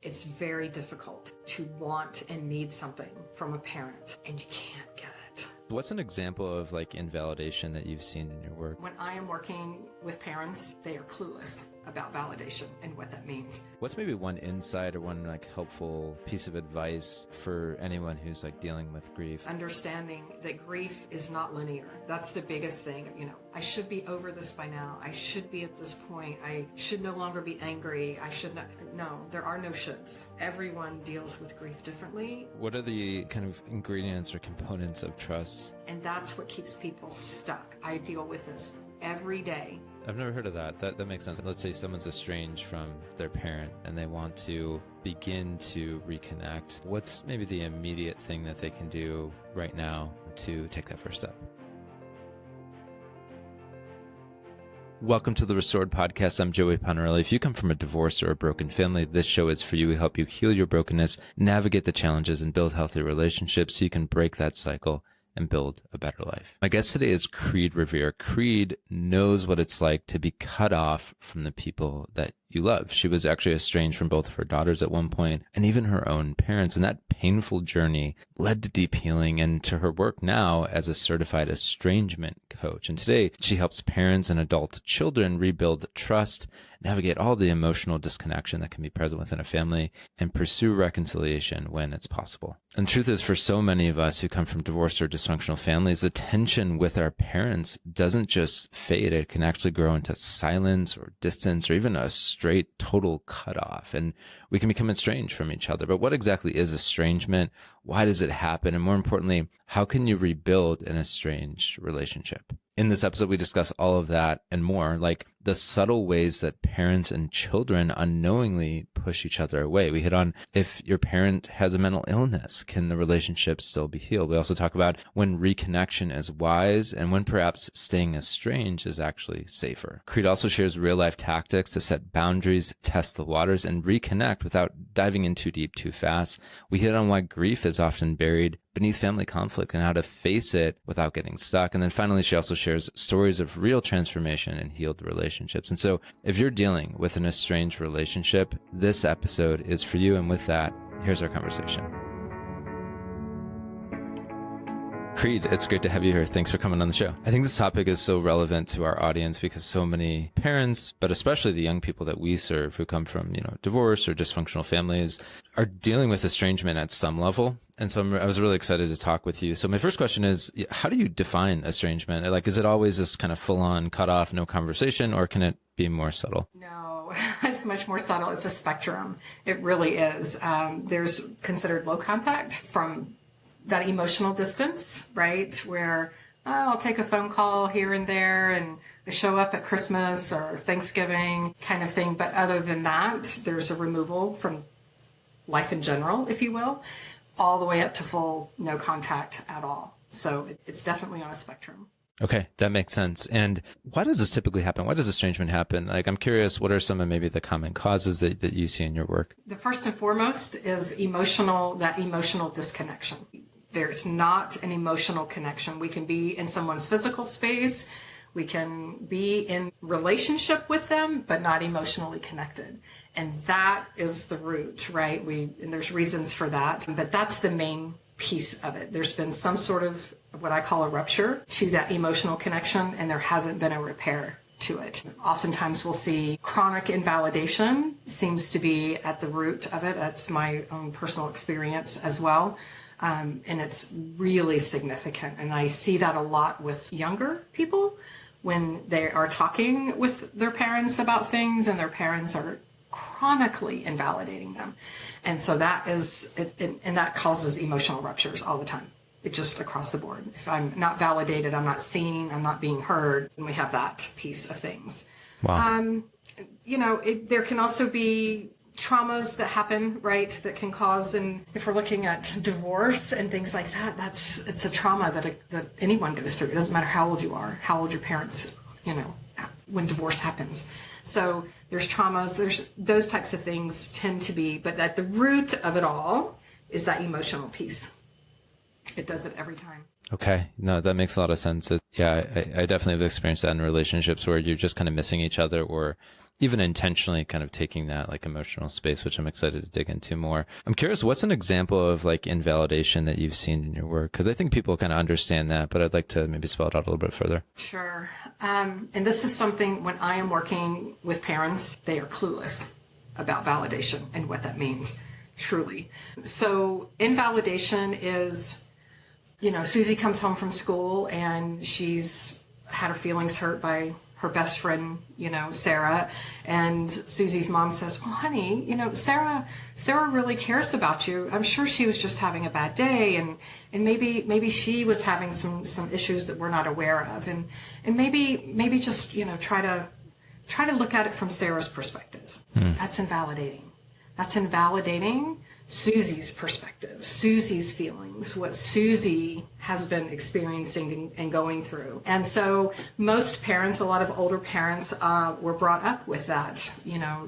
It's very difficult to want and need something from a parent, and you can't get it. What's an example of like invalidation that you've seen in your work? When I am working with parents, they are clueless about validation and what that means. What's maybe one insight or one like helpful piece of advice for anyone who's like dealing with grief? Understanding that grief is not linear. That's the biggest thing. I should be over this by now. I should be at this point. I should no longer be angry. I should not. No, there are no shoulds. Everyone deals with grief differently. What are the kind of ingredients or components of trust? And that's what keeps people stuck. I deal with this every day. I've never heard of that. That makes sense. Let's say someone's estranged from their parent and they want to begin to reconnect. What's maybe the immediate thing that they can do right now to take that first step? Welcome to the Restored Podcast. I'm Joey Ponarelli. If you come from a divorce or a broken family, this show is for you. We help you heal your brokenness, navigate the challenges, and build healthy relationships so you can break that cycle and build a better life. My guest today is Creed Revere. Creed knows what it's like to be cut off from the people that you love. She was actually estranged from both of her daughters at one point and even her own parents. And that painful journey led to deep healing and to her work now as a certified estrangement coach. And today she helps parents and adult children rebuild trust, navigate all the emotional disconnection that can be present within a family, and pursue reconciliation when it's possible. And the truth is, for so many of us who come from divorced or dysfunctional families, the tension with our parents doesn't just fade. It can actually grow into silence or distance or even a straight total cutoff. And we can become estranged from each other. But what exactly is estrangement? Why does it happen? And more importantly, how can you rebuild an estranged relationship? In this episode, we discuss all of that and more, like the subtle ways that parents and children unknowingly push each other away. We hit on if your parent has a mental illness, can the relationship still be healed? We also talk about when reconnection is wise and when perhaps staying estranged is actually safer. Creed also shares real-life tactics to set boundaries, test the waters, and reconnect without diving in too deep too fast. We hit on why grief is often buried beneath family conflict and how to face it without getting stuck. And then finally, she also shares stories of real transformation and healed relationships. And so if you're dealing with an estranged relationship, this episode is for you. And with that, here's our conversation. Creed, it's great to have you here. Thanks for coming on the show. I think this topic is so relevant to our audience because so many parents, but especially the young people that we serve who come from, divorce or dysfunctional families, are dealing with estrangement at some level. And so I was really excited to talk with you. So my first question is, how do you define estrangement? Like, is it always this kind of full-on cutoff, no conversation, or can it be more subtle? No, it's much more subtle. It's a spectrum. It really is. There's considered low contact from that emotional distance, right? Where I'll take a phone call here and there and I show up at Christmas or Thanksgiving kind of thing. But other than that, there's a removal from life in general, if you will, all the way up to full no contact at all. So it's definitely on a spectrum. Okay, that makes sense. And why does this typically happen? Why does estrangement happen? Like, I'm curious, what are some of maybe the common causes that you see in your work? The first and foremost is that emotional disconnection. There's not an emotional connection. We can be in someone's physical space. We can be in relationship with them, but not emotionally connected. And that is the root, right? And there's reasons for that, but that's the main piece of it. There's been some sort of what I call a rupture to that emotional connection, and there hasn't been a repair to it. Oftentimes we'll see chronic invalidation seems to be at the root of it. That's my own personal experience as well. And it's really significant. And I see that a lot with younger people when they are talking with their parents about things and their parents are chronically invalidating them. And so that is, and that causes emotional ruptures all the time. It just across the board. If I'm not validated, I'm not seen, I'm not being heard, and we have that piece of things. Wow. There can also be traumas that happen, right, that can cause, and if we're looking at divorce and things like that, it's a trauma that anyone goes through. It doesn't matter how old you are, how old your parents, when divorce happens. So there's traumas, there's those types of things tend to be, but at the root of it all is that emotional piece. It does it every time. Okay. No, that makes a lot of sense. I definitely have experienced that in relationships where you're just kind of missing each other, or even intentionally kind of taking that like emotional space, which I'm excited to dig into more. I'm curious, what's an example of like invalidation that you've seen in your work? Because I think people kind of understand that, but I'd like to maybe spell it out a little bit further. Sure. And this is something when I am working with parents, they are clueless about validation and what that means, truly. So invalidation is, Susie comes home from school and she's had her feelings hurt by her best friend, Sarah. And Susie's mom says, well, honey, Sarah really cares about you. I'm sure she was just having a bad day. And maybe she was having some issues that we're not aware of. And maybe just, try to look at it from Sarah's perspective. That's invalidating. That's invalidating Susie's perspective, Susie's feelings, what Susie has been experiencing and going through. And so most parents, a lot of older parents, were brought up with that,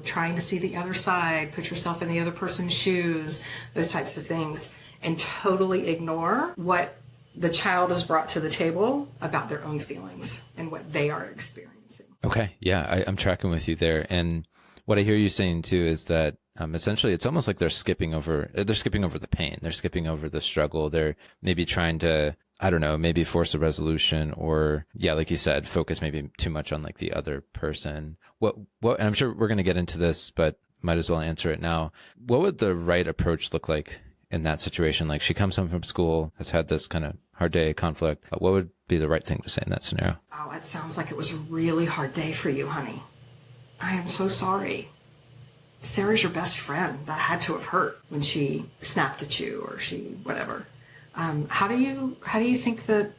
trying to see the other side, put yourself in the other person's shoes, those types of things, and totally ignore what the child has brought to the table about their own feelings and what they are experiencing. Okay. Yeah, I'm tracking with you there. And what I hear you saying too is that essentially it's almost like they're skipping over the pain. They're skipping over the struggle. They're maybe trying to, I don't know, maybe force a resolution or, yeah, like you said, focus maybe too much on like the other person. What, and I'm sure we're going to get into this, but might as well answer it now. What would the right approach look like in that situation? Like she comes home from school, has had this kind of hard day, conflict. What would be the right thing to say in that scenario? Oh, it sounds like it was a really hard day for you, honey. I am so sorry. Sarah's your best friend. That had to have hurt when she snapped at you or she whatever. How do you think that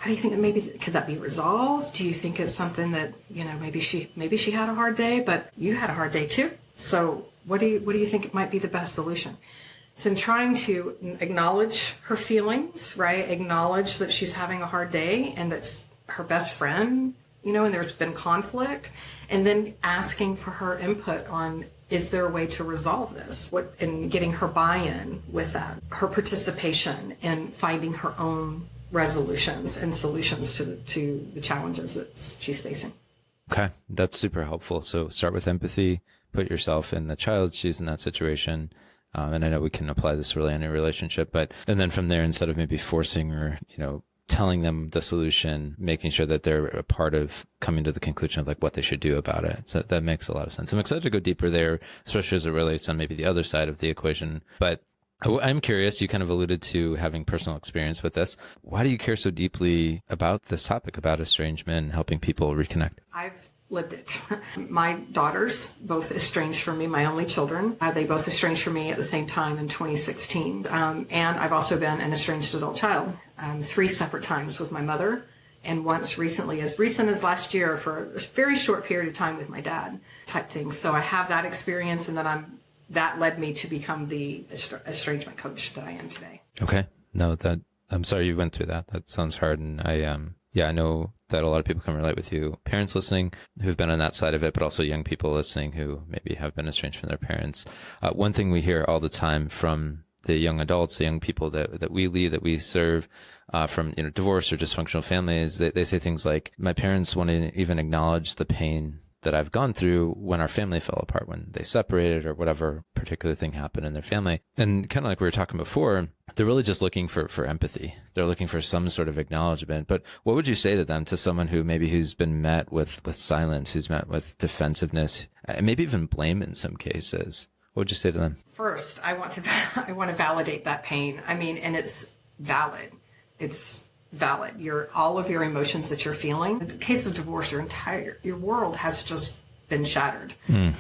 maybe could that be resolved? Do you think it's something that maybe she had a hard day, but you had a hard day too? So what do you think it might be the best solution? It's in trying to acknowledge her feelings, right? Acknowledge that she's having a hard day and that's her best friend, and there's been conflict, and then asking for her input on, is there a way to resolve this? And getting her buy-in with that, her participation in finding her own resolutions and solutions to the challenges that she's facing. Okay. That's super helpful. So start with empathy, put yourself in the child's shoes in that situation. And I know we can apply this really in any relationship, and then from there, instead of maybe forcing or, telling them the solution, making sure that they're a part of coming to the conclusion of like what they should do about it. So that makes a lot of sense. I'm excited to go deeper there, especially as it relates on maybe the other side of the equation. But I'm curious, you kind of alluded to having personal experience with this. Why do you care so deeply about this topic, about estrangement and helping people reconnect? I've lived it. My daughters both estranged from me, my only children. They both estranged from me at the same time in 2016. And I've also been an estranged adult child 3 separate times with my mother, and once recently, as recent as last year, for a very short period of time with my dad type thing. So I have that experience, and then that led me to become the estrangement coach that I am today. Okay. No, I'm sorry you went through that. That sounds hard. And I know that a lot of people can relate with you, parents listening who've been on that side of it, but also young people listening who maybe have been estranged from their parents. One thing we hear all the time from the young adults, the young people that we lead, that we serve, from, divorce or dysfunctional families, they say things like, my parents won't even acknowledge the pain that I've gone through when our family fell apart, when they separated or whatever particular thing happened in their family. And kind of like we were talking before, they're really just looking for empathy. They're looking for some sort of acknowledgement. But what would you say to them, to someone who's been met with silence, who's met with defensiveness, and maybe even blame in some cases? What would you say to them? First, I want to validate that pain. I mean, and it's valid. It's valid. All of your emotions that you're feeling. In the case of divorce, your world has just been shattered.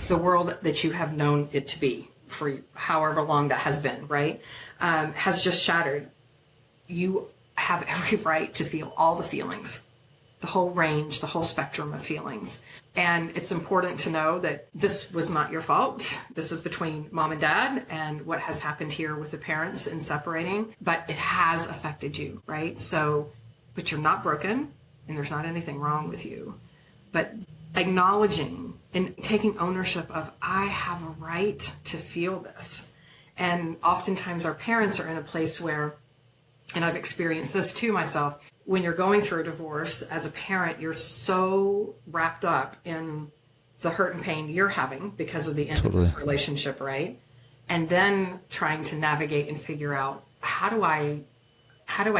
The world that you have known it to be for however long that has been, right, has just shattered. You have every right to feel all the feelings, the whole range, the whole spectrum of feelings. And it's important to know that this was not your fault. This is between mom and dad and what has happened here with the parents in separating, but it has affected you, right? So, but you're not broken and there's not anything wrong with you. But acknowledging and taking ownership of, I have a right to feel this. And oftentimes our parents are in a place where, and I've experienced this too myself, when you're going through a divorce as a parent, you're so wrapped up in the hurt and pain you're having because of the end of this relationship, right? And then trying to navigate and figure out how do I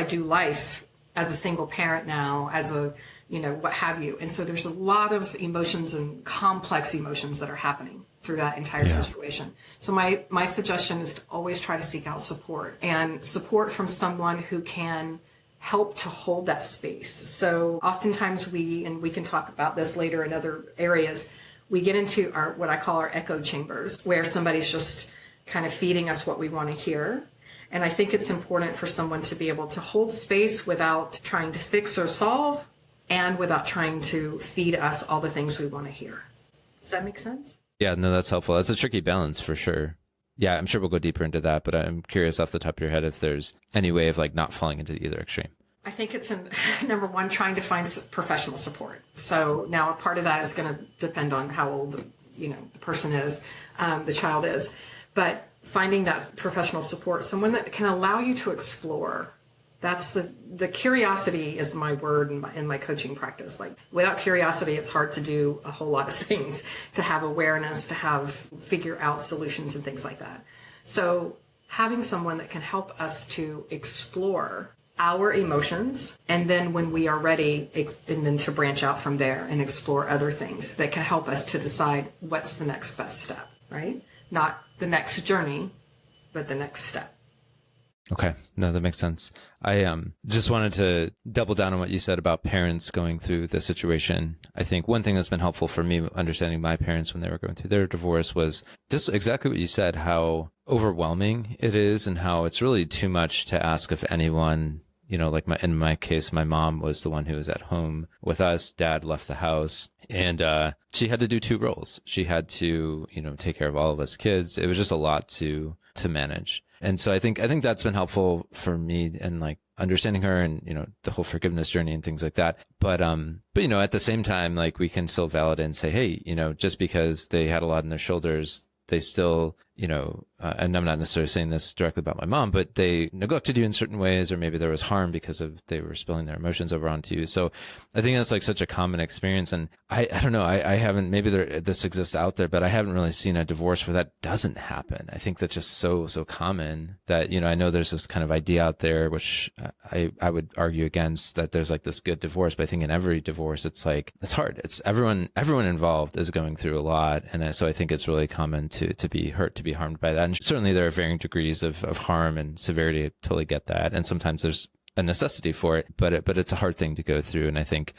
do life as a single parent now, as a, what have you. And so there's a lot of emotions and complex emotions that are happening through that entire situation. So my suggestion is to always try to seek out support, and support from someone who can help to hold that space. So oftentimes and we can talk about this later in other areas, we get into what I call our echo chambers, where somebody's just kind of feeding us what we want to hear. And I think it's important for someone to be able to hold space without trying to fix or solve, and without trying to feed us all the things we want to hear. Does that make sense? Yeah, no, that's helpful. That's a tricky balance for sure. Yeah, I'm sure we'll go deeper into that, but I'm curious off the top of your head if there's any way of like not falling into either extreme. I think it's number one, trying to find professional support. So now a part of that is going to depend on how old, the person is, the child is, but finding that professional support, someone that can allow you to explore. That's the curiosity is my word in my coaching practice. Like without curiosity, it's hard to do a whole lot of things, to have awareness, to figure out solutions and things like that. So having someone that can help us to explore our emotions, and then when we are ready, and then to branch out from there and explore other things that can help us to decide what's the next best step, right? Not the next journey, but the next step. Okay. No, that makes sense. I just wanted to double down on what you said about parents going through the situation. I think one thing that's been helpful for me understanding my parents when they were going through their divorce was just exactly what you said, how overwhelming it is and how it's really too much to ask of anyone. Like in my case, my mom was the one who was at home with us. Dad left the house, and she had to do two roles. She had to, take care of all of us kids. It was just a lot to manage. And so I think that's been helpful for me, and like understanding her and, the whole forgiveness journey and things like that. But at the same time, like we can still validate and say, hey, just because they had a lot on their shoulders, they still, and I'm not necessarily saying this directly about my mom, but they neglected you in certain ways, or maybe there was harm because they were spilling their emotions over onto you. So I think that's like such a common experience. And I don't know, I haven't, maybe this exists out there, but I haven't really seen a divorce where that doesn't happen. I think that's just so common that, I know there's this kind of idea out there, which I would argue against, that there's like this good divorce, but I think in every divorce, it's like, it's hard. It's everyone involved is going through a lot. And so I think it's really common to be hurt, to be harmed by that. And certainly there are varying degrees of harm and severity. I totally get that. And sometimes there's a necessity for it, but it's a hard thing to go through. And I think,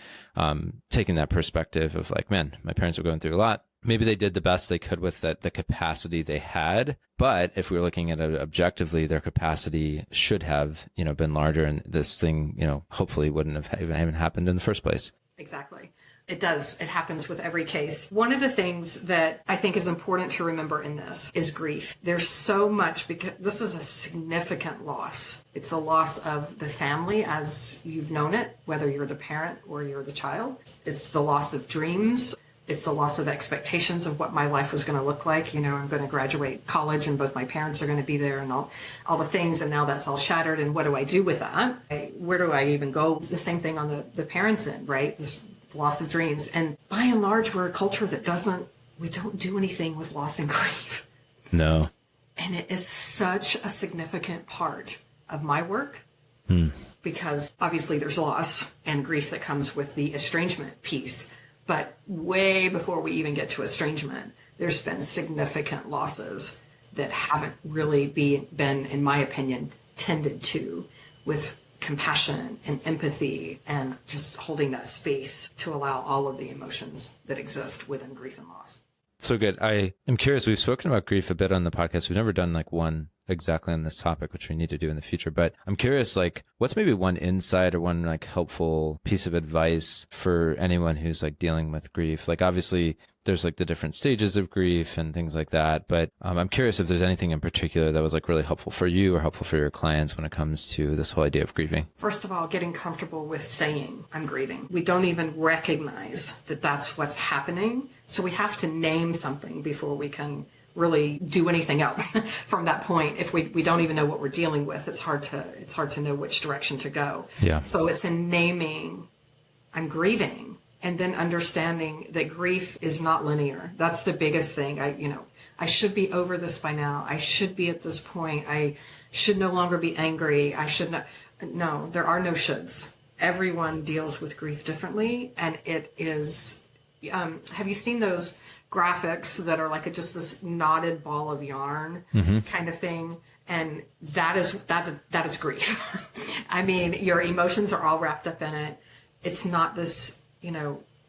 taking that perspective of like, man, my parents were going through a lot. Maybe they did the best they could with the capacity they had. But if we were looking at it objectively, their capacity should have, been larger. And this thing, hopefully wouldn't have even happened in the first place. Exactly. It does. It happens with every case. One of the things that I think is important to remember in this is grief. There's so much, because this is a significant loss. It's a loss of the family as you've known it, whether you're the parent or you're the child. It's the loss of dreams. It's the loss of expectations of what my life was going to look like. I'm going to graduate college and both my parents are going to be there and all the things. And now that's all shattered. And what do I do with that? Where do I even go? The same thing on the parents' end, right? This loss of dreams. And by and large, we're a culture that we don't do anything with loss and grief. No. And it is such a significant part of my work because obviously there's loss and grief that comes with the estrangement piece. But way before we even get to estrangement, there's been significant losses that haven't really been, in my opinion, tended to with compassion and empathy and just holding that space to allow all of the emotions that exist within grief and loss. So good. I am curious. We've spoken about grief a bit on the podcast. We've never done like one exactly on this topic, which we need to do in the future. But I'm curious, like, what's maybe one insight or one like helpful piece of advice for anyone who's like dealing with grief? Like, obviously there's like the different stages of grief and things like that. But I'm curious if there's anything in particular that was like really helpful for you or helpful for your clients when it comes to this whole idea of grieving. First of all, getting comfortable with saying I'm grieving. We don't even recognize that that's what's happening. So we have to name something before we can really do anything else from that point. If we don't even know what we're dealing with, it's hard to know which direction to go. Yeah. So it's in naming, I'm grieving, And then understanding that grief is not linear. That's the biggest thing. I should be over this by now. I should be at this point. I should no longer be angry. I should not. No, there are no shoulds. Everyone deals with grief differently. And it is, have you seen those graphics that are like just this knotted ball of yarn kind of thing? And that is grief. I mean, your emotions are all wrapped up in it. It's not this,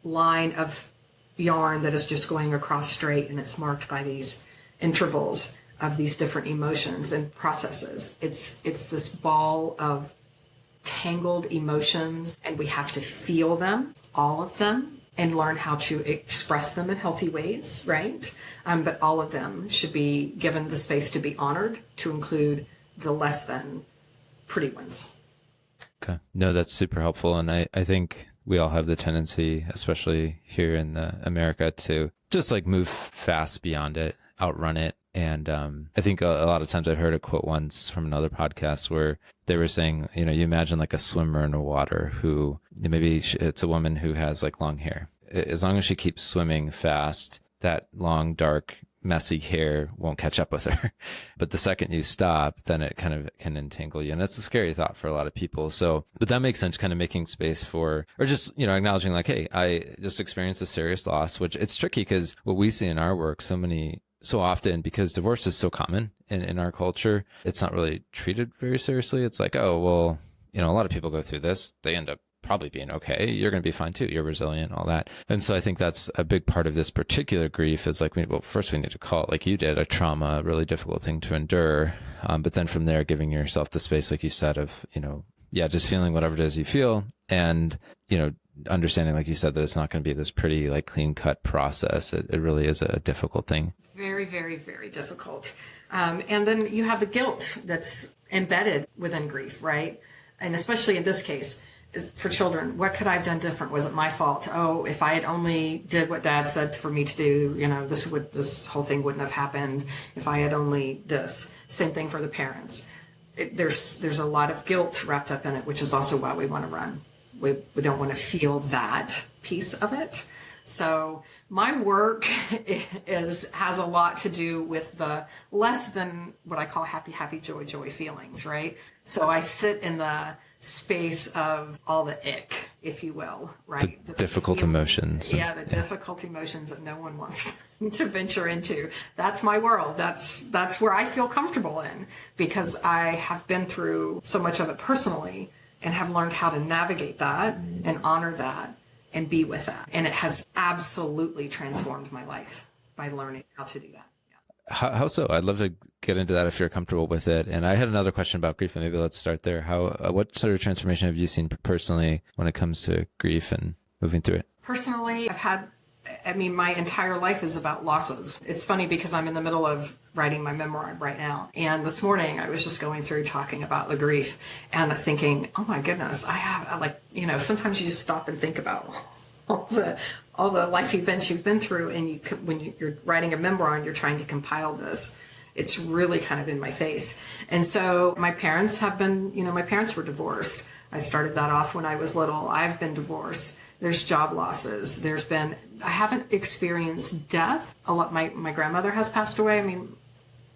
line of yarn that is just going across straight, and it's marked by these intervals of these different emotions and processes. It's this ball of tangled emotions, and we have to feel them, all of them, and learn how to express them in healthy ways, right? But all of them should be given the space to be honored, to include the less than pretty ones. Okay. No, that's super helpful. And I think we all have the tendency, especially here in America, to just like move fast beyond it, outrun it. And I think a lot of times I've heard a quote once from another podcast where they were saying, you imagine like a swimmer in the water who maybe it's a woman who has like long hair. As long as she keeps swimming fast, that long, dark, messy hair won't catch up with her. But the second you stop, then it kind of can entangle you. And that's a scary thought for a lot of people. So, but that makes sense, kind of making space for, or just, acknowledging like, hey, I just experienced a serious loss, which it's tricky because what we see in our work, so often, because divorce is so common in our culture, it's not really treated very seriously. It's like, oh, well, a lot of people go through this. They end up probably being okay. You're going to be fine too. You're resilient, all that. And so I think that's a big part of this particular grief is like, well, first we need to call it, like you did, a trauma, a really difficult thing to endure. But then from there, giving yourself the space, like you said, of, just feeling whatever it is you feel, and, understanding, like you said, that it's not going to be this pretty, like, clean cut process. It really is a difficult thing. Very, very, very difficult. And then you have the guilt that's embedded within grief, right? And especially in this case, is for children, what could I have done different? Was it my fault? Oh, if I had only did what Dad said for me to do, this whole thing wouldn't have happened. If I had only this. Same thing for the parents. There's a lot of guilt wrapped up in it, which is also why we want to run. We don't want to feel that piece of it. So my work has a lot to do with the less than what I call happy, joy feelings, right? So I sit in the space of all the ick, if you will, right? The difficult emotions. Yeah, the difficult emotions that no one wants to venture into. That's my world. That's where I feel comfortable in, because I have been through so much of it personally and have learned how to navigate that and honor that and be with that. And it has absolutely transformed my life by learning how to do that. How so? I'd love to get into that if you're comfortable with it. And I had another question about grief, and maybe let's start there. What sort of transformation have you seen personally when it comes to grief and moving through it? Personally, my entire life is about losses. It's funny because I'm in the middle of writing my memoir right now. And this morning I was just going through talking about the grief and thinking, oh my goodness, sometimes you just stop and think about all the life events you've been through, and when you're writing a memoir and you're trying to compile this, it's really kind of in my face. And so my parents my parents were divorced. I started that off when I was little. I've been divorced. There's job losses. I haven't experienced death a lot. My grandmother has passed away. I mean,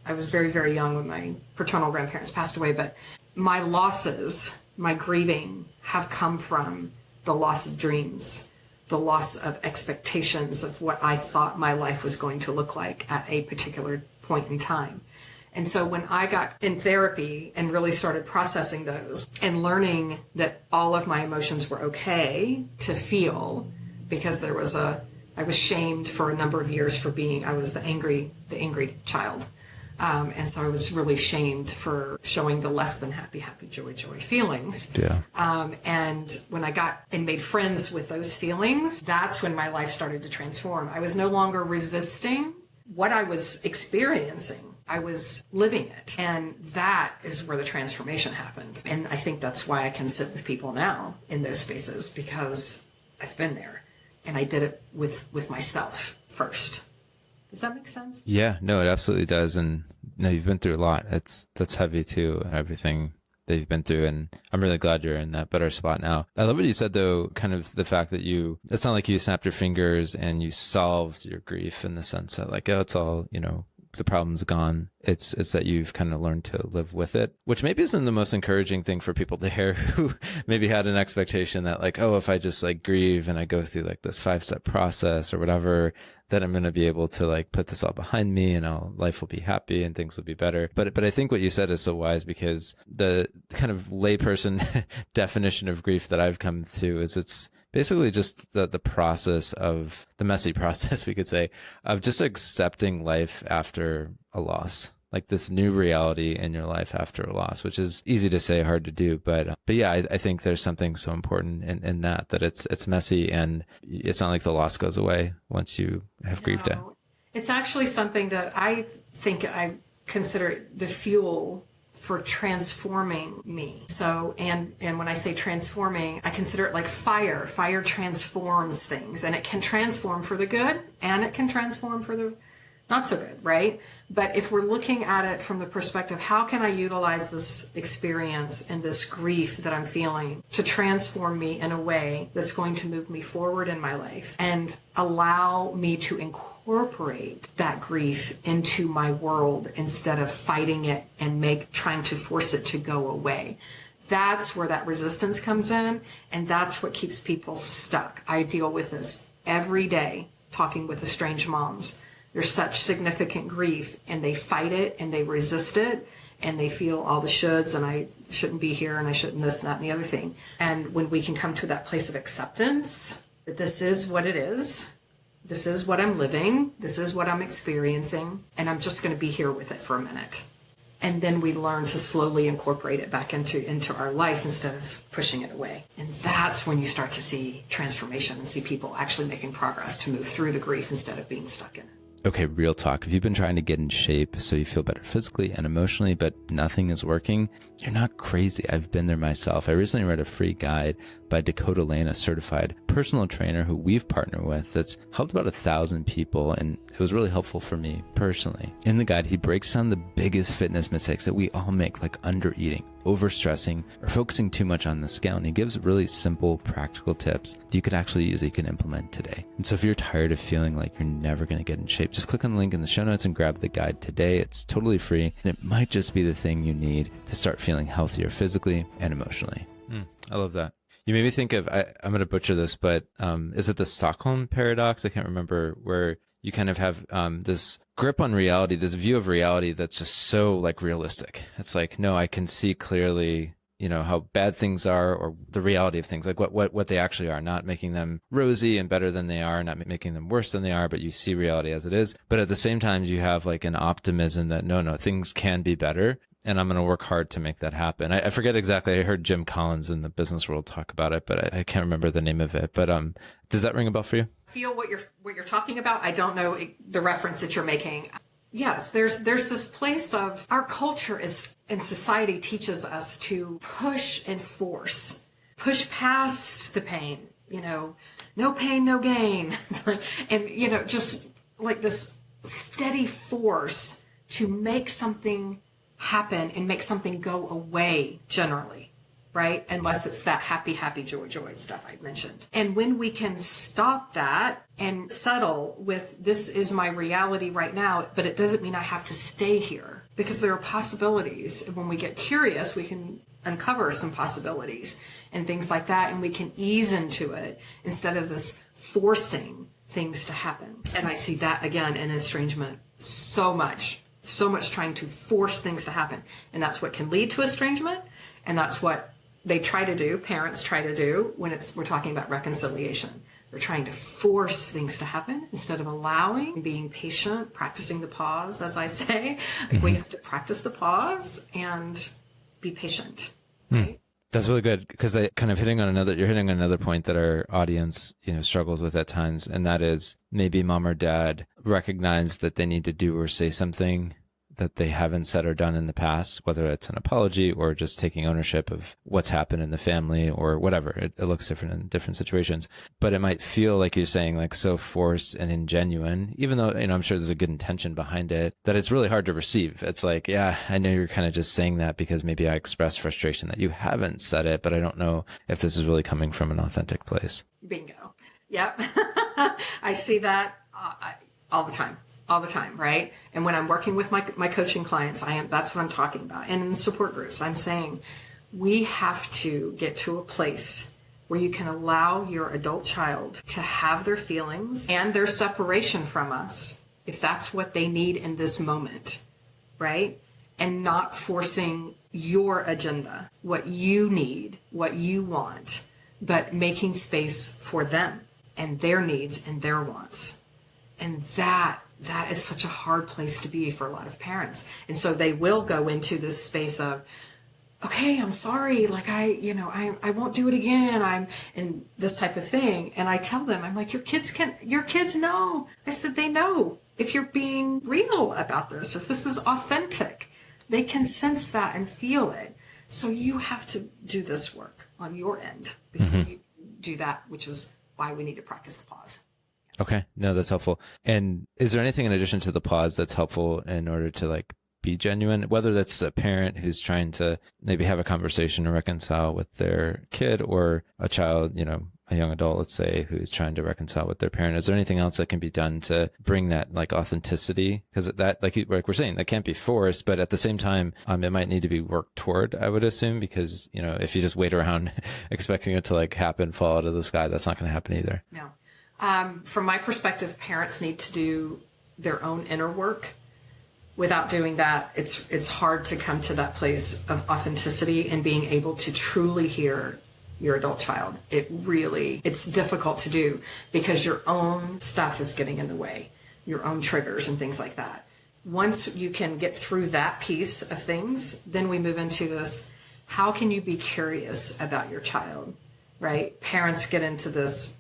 I was very, very young when my paternal grandparents passed away, but my losses, my grieving have come from the loss of dreams, the loss of expectations of what I thought my life was going to look like at a particular point in time. And so when I got in therapy and really started processing those and learning that all of my emotions were okay to feel, because I was shamed for a number of years for I was the angry child. And so I was really shamed for showing the less than happy, joy feelings. Yeah. And when I got and made friends with those feelings, that's when my life started to transform. I was no longer resisting what I was experiencing. I was living it. And that is where the transformation happened. And I think that's why I can sit with people now in those spaces, because I've been there and I did it with myself first. Does that make sense? Yeah, no, it absolutely does. And no, you've been through a lot. That's heavy too, and everything that you've been through. And I'm really glad you're in that better spot now. I love what you said, though, kind of the fact that it's not like you snapped your fingers and you solved your grief in the sense that like, oh, it's all, the problem's gone. It's that you've kind of learned to live with it, which maybe isn't the most encouraging thing for people to hear who maybe had an expectation that like, oh, if I just like grieve and I go through like this 5-step process or whatever, then I'm going to be able to like put this all behind me and life will be happy and things will be better. But I think what you said is so wise, because the kind of layperson definition of grief that I've come to is it's basically just the process of the messy process, we could say, of just accepting life after a loss, like this new reality in your life after a loss, which is easy to say, hard to do. But yeah, I think there's something so important in that it's messy, and it's not like the loss goes away once you have grieved it. It's actually something that I think I consider the fuel for transforming me. So, and when I say transforming, I consider it like fire. Fire transforms things, and it can transform for the good and it can transform for the not so good, right? But if we're looking at it from the perspective, how can I utilize this experience and this grief that I'm feeling to transform me in a way that's going to move me forward in my life and allow me to incorporate that grief into my world instead of fighting it and trying to force it to go away. That's where that resistance comes in, and that's what keeps people stuck. I deal with this every day talking with estranged moms. There's such significant grief, and they fight it and they resist it, and they feel all the shoulds, and I shouldn't be here, and I shouldn't this and that and the other thing. And when we can come to that place of acceptance, that this is what it is, this is what I'm living, this is what I'm experiencing, and I'm just going to be here with it for a minute. And then we learn to slowly incorporate it back into our life instead of pushing it away. And that's when you start to see transformation and see people actually making progress to move through the grief instead of being stuck in it. Okay, real talk. If you've been trying to get in shape so you feel better physically and emotionally, but nothing is working, you're not crazy. I've been there myself. I recently read a free guide by Dakota, a certified personal trainer who we've partnered with that's helped about 1,000 people, and it was really helpful for me personally. In the guide, he breaks down the biggest fitness mistakes that we all make, like undereating, overstressing, or focusing too much on the scale. And he gives really simple, practical tips that you could actually use, that you can implement today. And so if you're tired of feeling like you're never going to get in shape, just click on the link in the show notes and grab the guide today. It's totally free, and it might just be the thing you need to start feeling healthier physically and emotionally. I love that. You made me think of, I'm going to butcher this, but is it the Stockholm paradox? I can't remember, where you kind of have this grip on reality, this view of reality that's just so like realistic. It's like, no, I can see clearly, how bad things are, or the reality of things, like what they actually are, not making them rosy and better than they are, not making them worse than they are, but you see reality as it is. But at the same time, you have like an optimism that no, things can be better. And I'm going to work hard to make that happen. I forget exactly. I heard Jim Collins in the business world talk about it, but I can't remember the name of it. But does that ring a bell for you? Feel what you're talking about. I don't know the reference that you're making. Yes, there's this place of our culture and society teaches us to push and force, push past the pain. No pain, no gain, and just like this steady force to make something happen and make something go away generally, right? Unless it's that happy, joy stuff I mentioned. And when we can stop that and settle with, this is my reality right now, but it doesn't mean I have to stay here, because there are possibilities. And when we get curious, we can uncover some possibilities and things like that, and we can ease into it instead of this forcing things to happen. And I see that again in estrangement so much trying to force things to happen. And that's what can lead to estrangement. And that's what they try to do, parents try to do when we're talking about reconciliation. They're trying to force things to happen instead of allowing, being patient, practicing the pause, as I say. We have to practice the pause and be patient. Right? That's really good, because you're hitting on another point that our audience, struggles with at times. And that is, maybe mom or dad recognize that they need to do or say something that they haven't said or done in the past, whether it's an apology or just taking ownership of what's happened in the family or whatever. It looks different in different situations, but it might feel like you're saying like so forced and ingenuine, even though, I'm sure there's a good intention behind it, that it's really hard to receive. It's like, yeah, I know you're kind of just saying that because maybe I expressed frustration that you haven't said it, but I don't know if this is really coming from an authentic place. Bingo. Yep. I see that all the time, right? And when I'm working with my coaching clients, that's what I'm talking about. And in the support groups, I'm saying we have to get to a place where you can allow your adult child to have their feelings and their separation from us, if that's what they need in this moment, right? And not forcing your agenda, what you need, what you want, but making space for them and their needs and their wants. And that is such a hard place to be for a lot of parents. And so they will go into this space of, okay, I'm sorry. Like I won't do it again. And this type of thing. And I tell them, I'm like, your kids know. I said, they know if you're being real about this, if this is authentic, they can sense that and feel it. So you have to do this work on your end before you do that, which is why we need to practice the pause. Okay. No, that's helpful. And is there anything in addition to the pause that's helpful in order to like be genuine, whether that's a parent who's trying to maybe have a conversation or reconcile with their kid, or a child, a young adult, let's say, who's trying to reconcile with their parent? Is there anything else that can be done to bring that like authenticity? Because that, like we're saying, that can't be forced, but at the same time, it might need to be worked toward, I would assume, because, if you just wait around expecting it to like happen, fall out of the sky, that's not going to happen either. No. From my perspective, parents need to do their own inner work. Without doing that, it's hard to come to that place of authenticity and being able to truly hear your adult child. It's difficult to do because your own stuff is getting in the way, your own triggers and things like that. Once you can get through that piece of things, then we move into this, how can you be curious about your child, right? Parents get into this,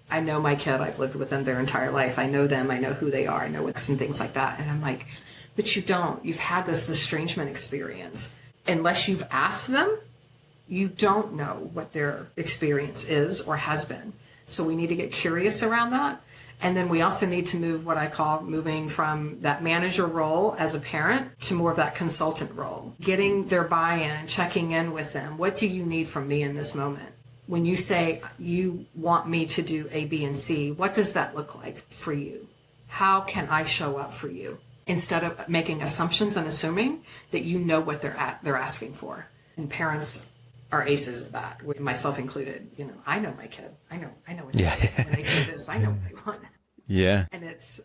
I know my kid, I've lived with them their entire life. I know them, I know who they are, I know what's and things like that. And I'm like, but you don't. You've had this estrangement experience. Unless you've asked them, you don't know what their experience is or has been. So we need to get curious around that. And then we also need to move what I call moving from that manager role as a parent to more of that consultant role, getting their buy-in, checking in with them. What do you need from me in this moment? When you say you want me to do A, B, and C, what does that look like for you? How can I show up for you? Instead of making assumptions and assuming that you know what they're asking for. And parents are aces at that, with myself included. I know my kid. I know what they want. When they say this, I know what they want. Yeah. And it's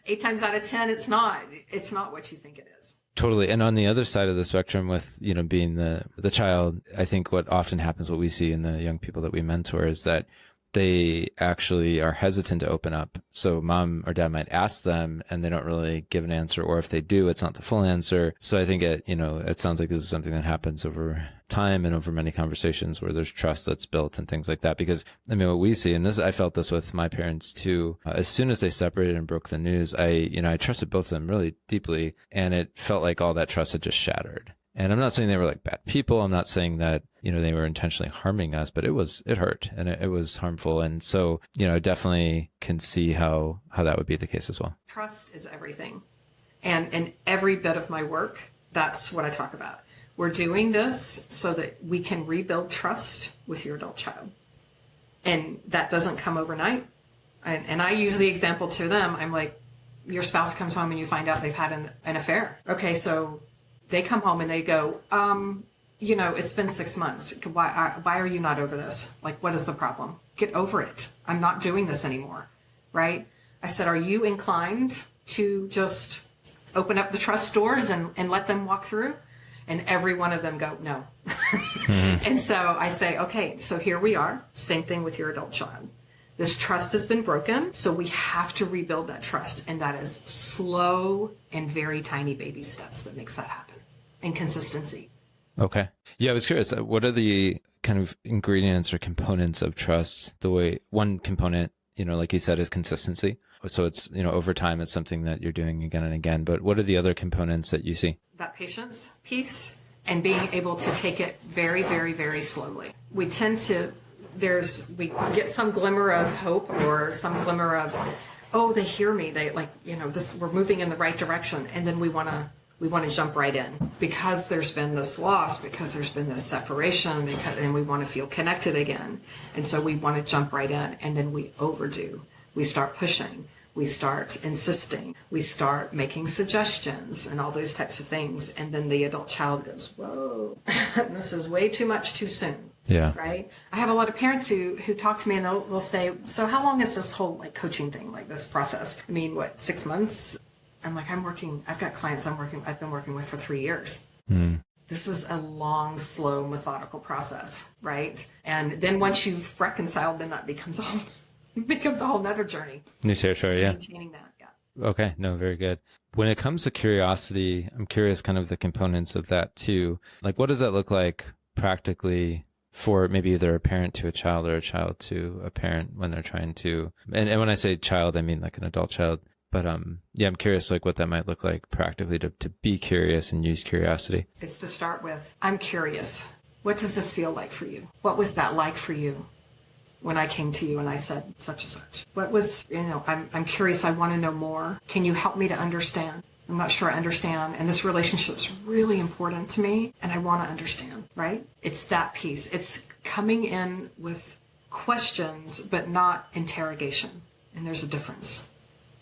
8 times out of 10, it's not what you think it is. Totally. And on the other side of the spectrum with, being the child, I think what often happens, what we see in the young people that we mentor, is that they actually are hesitant to open up. So mom or dad might ask them and they don't really give an answer, or if they do, it's not the full answer. So I think it sounds like this is something that happens over time and over many conversations where there's trust that's built and things like that. Because what we see, and I felt this with my parents too, as soon as they separated and broke the news, I trusted both of them really deeply, and it felt like all that trust had just shattered. And I'm not saying they were like bad people. I'm not saying that, they were intentionally harming us, but it hurt and it was harmful. And so, I definitely can see how that would be the case as well. Trust is everything. And in every bit of my work, that's what I talk about. We're doing this so that we can rebuild trust with your adult child. And that doesn't come overnight. And I use the example to them. I'm like, your spouse comes home and you find out they've had an affair. Okay, so they come home and they go, it's been 6 months. Why are you not over this? Like, what is the problem? Get over it. I'm not doing this anymore, right? I said, are you inclined to just open up the trust doors and let them walk through? And every one of them go, no. And so I say, okay, so here we are. Same thing with your adult child. This trust has been broken, so we have to rebuild that trust. And that is slow and very tiny baby steps that makes that happen. And consistency. Okay. Yeah, I was curious. What are the kind of ingredients or components of trust? The way one component, like you said, is consistency. So it's, over time, it's something that you're doing again and again. But what are the other components that you see? That patience piece and being able to take it very, very, very slowly. We tend to, we get some glimmer of hope or some glimmer of, oh, they hear me. They we're moving in the right direction. And then we want to jump right in because there's been this loss, because there's been this separation, and we want to feel connected again. And so we want to jump right in, and then we overdo. We start pushing. We start insisting. We start making suggestions and all those types of things. And then the adult child goes, whoa, this is way too much too soon. Yeah. Right. I have a lot of parents who talk to me and they'll say, so how long is this whole coaching thing, this process? I mean, 6 months? I'm like, I've got clients I've been working with for 3 years. This is a long, slow, methodical process. Right. And then once you've reconciled, then that becomes a whole nother journey. New territory. Yeah. Maintaining that. Yeah. Okay. No, very good. When it comes to curiosity, I'm curious kind of the components of that too. What does that look like practically for maybe either a parent to a child or a child to a parent when they're trying to, and when I say child, I mean an adult child. But I'm curious what that might look like practically to be curious and use curiosity. It's to start with, I'm curious. What does this feel like for you? What was that like for you when I came to you and I said such and such? What was, I'm curious. I want to know more. Can you help me to understand? I'm not sure I understand. And this relationship's really important to me and I want to understand, right? It's that piece. It's coming in with questions, but not interrogation. And there's a difference.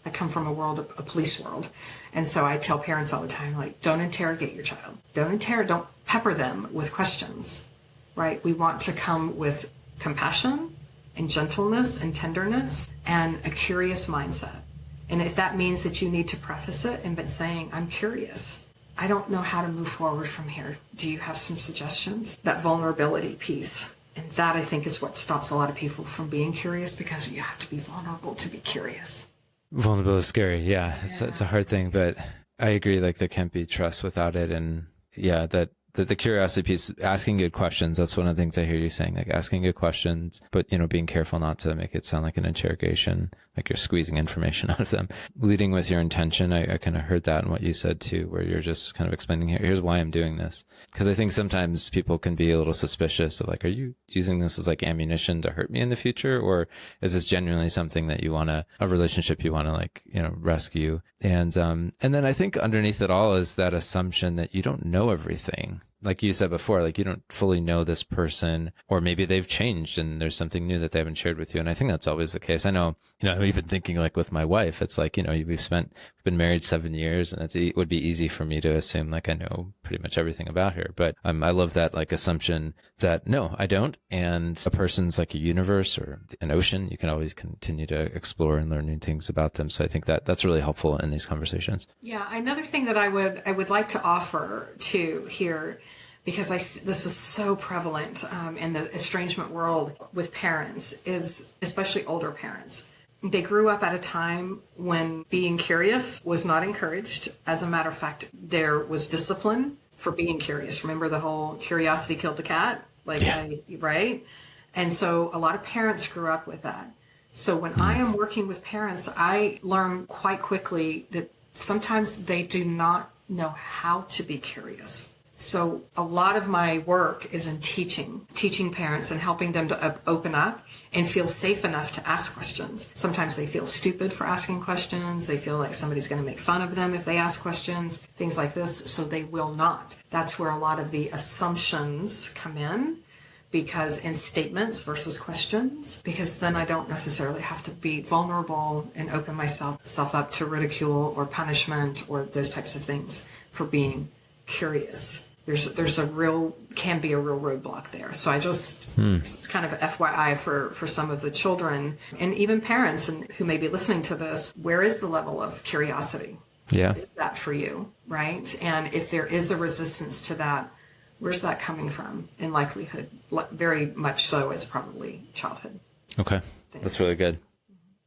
I come from a police world. And so I tell parents all the time, don't interrogate your child. Don't pepper them with questions, right? We want to come with compassion and gentleness and tenderness and a curious mindset. And if that means that you need to preface it and saying, I'm curious. I don't know how to move forward from here. Do you have some suggestions? That vulnerability piece. And that I think is what stops a lot of people from being curious because you have to be vulnerable to be curious. Vulnerable is scary. Yeah. It's a hard thing, but I agree. There can't be trust without it. And yeah, that the curiosity piece, asking good questions. That's one of the things I hear you saying, asking good questions, but, being careful not to make it sound like an interrogation, like you're squeezing information out of them. Leading with your intention. I kind of heard that in what you said too, where you're just kind of explaining, here's why I'm doing this. Because I think sometimes people can be a little suspicious of are you using this as ammunition to hurt me in the future? Or is this genuinely something that you want a relationship you want to rescue? And then I think underneath it all is that assumption that you don't know everything. Like you said before, you don't fully know this person, or maybe they've changed and there's something new that they haven't shared with you. And I think that's always the case. I know, I'm even thinking with my wife, it's we've been married 7 years and it would be easy for me to assume I know pretty much everything about her. But I love that assumption that no, I don't. And a person's a universe or an ocean. You can always continue to explore and learn new things about them. So I think that's really helpful in these conversations. Yeah. Another thing that I would like to offer to here, because this is so prevalent in the estrangement world with parents, is especially older parents. They grew up at a time when being curious was not encouraged. As a matter of fact, there was discipline for being curious. Remember the whole curiosity killed the cat? Right? And so a lot of parents grew up with that. So when I am working with parents, I learn quite quickly that sometimes they do not know how to be curious. So a lot of my work is in teaching parents and helping them to open up and feel safe enough to ask questions. Sometimes they feel stupid for asking questions. They feel like somebody's going to make fun of them if they ask questions, things like this. So they will not. That's where a lot of the assumptions come in, because in statements versus questions, because then I don't necessarily have to be vulnerable and open myself up to ridicule or punishment or those types of things for being curious. There's can be a real roadblock there. So I it's kind of FYI for some of the children and even parents who may be listening to this, where is the level of curiosity? Yeah. Is that for you, right? And if there is a resistance to that, where's that coming from? In likelihood, very much so, it's probably childhood. Okay. Thanks. That's really good.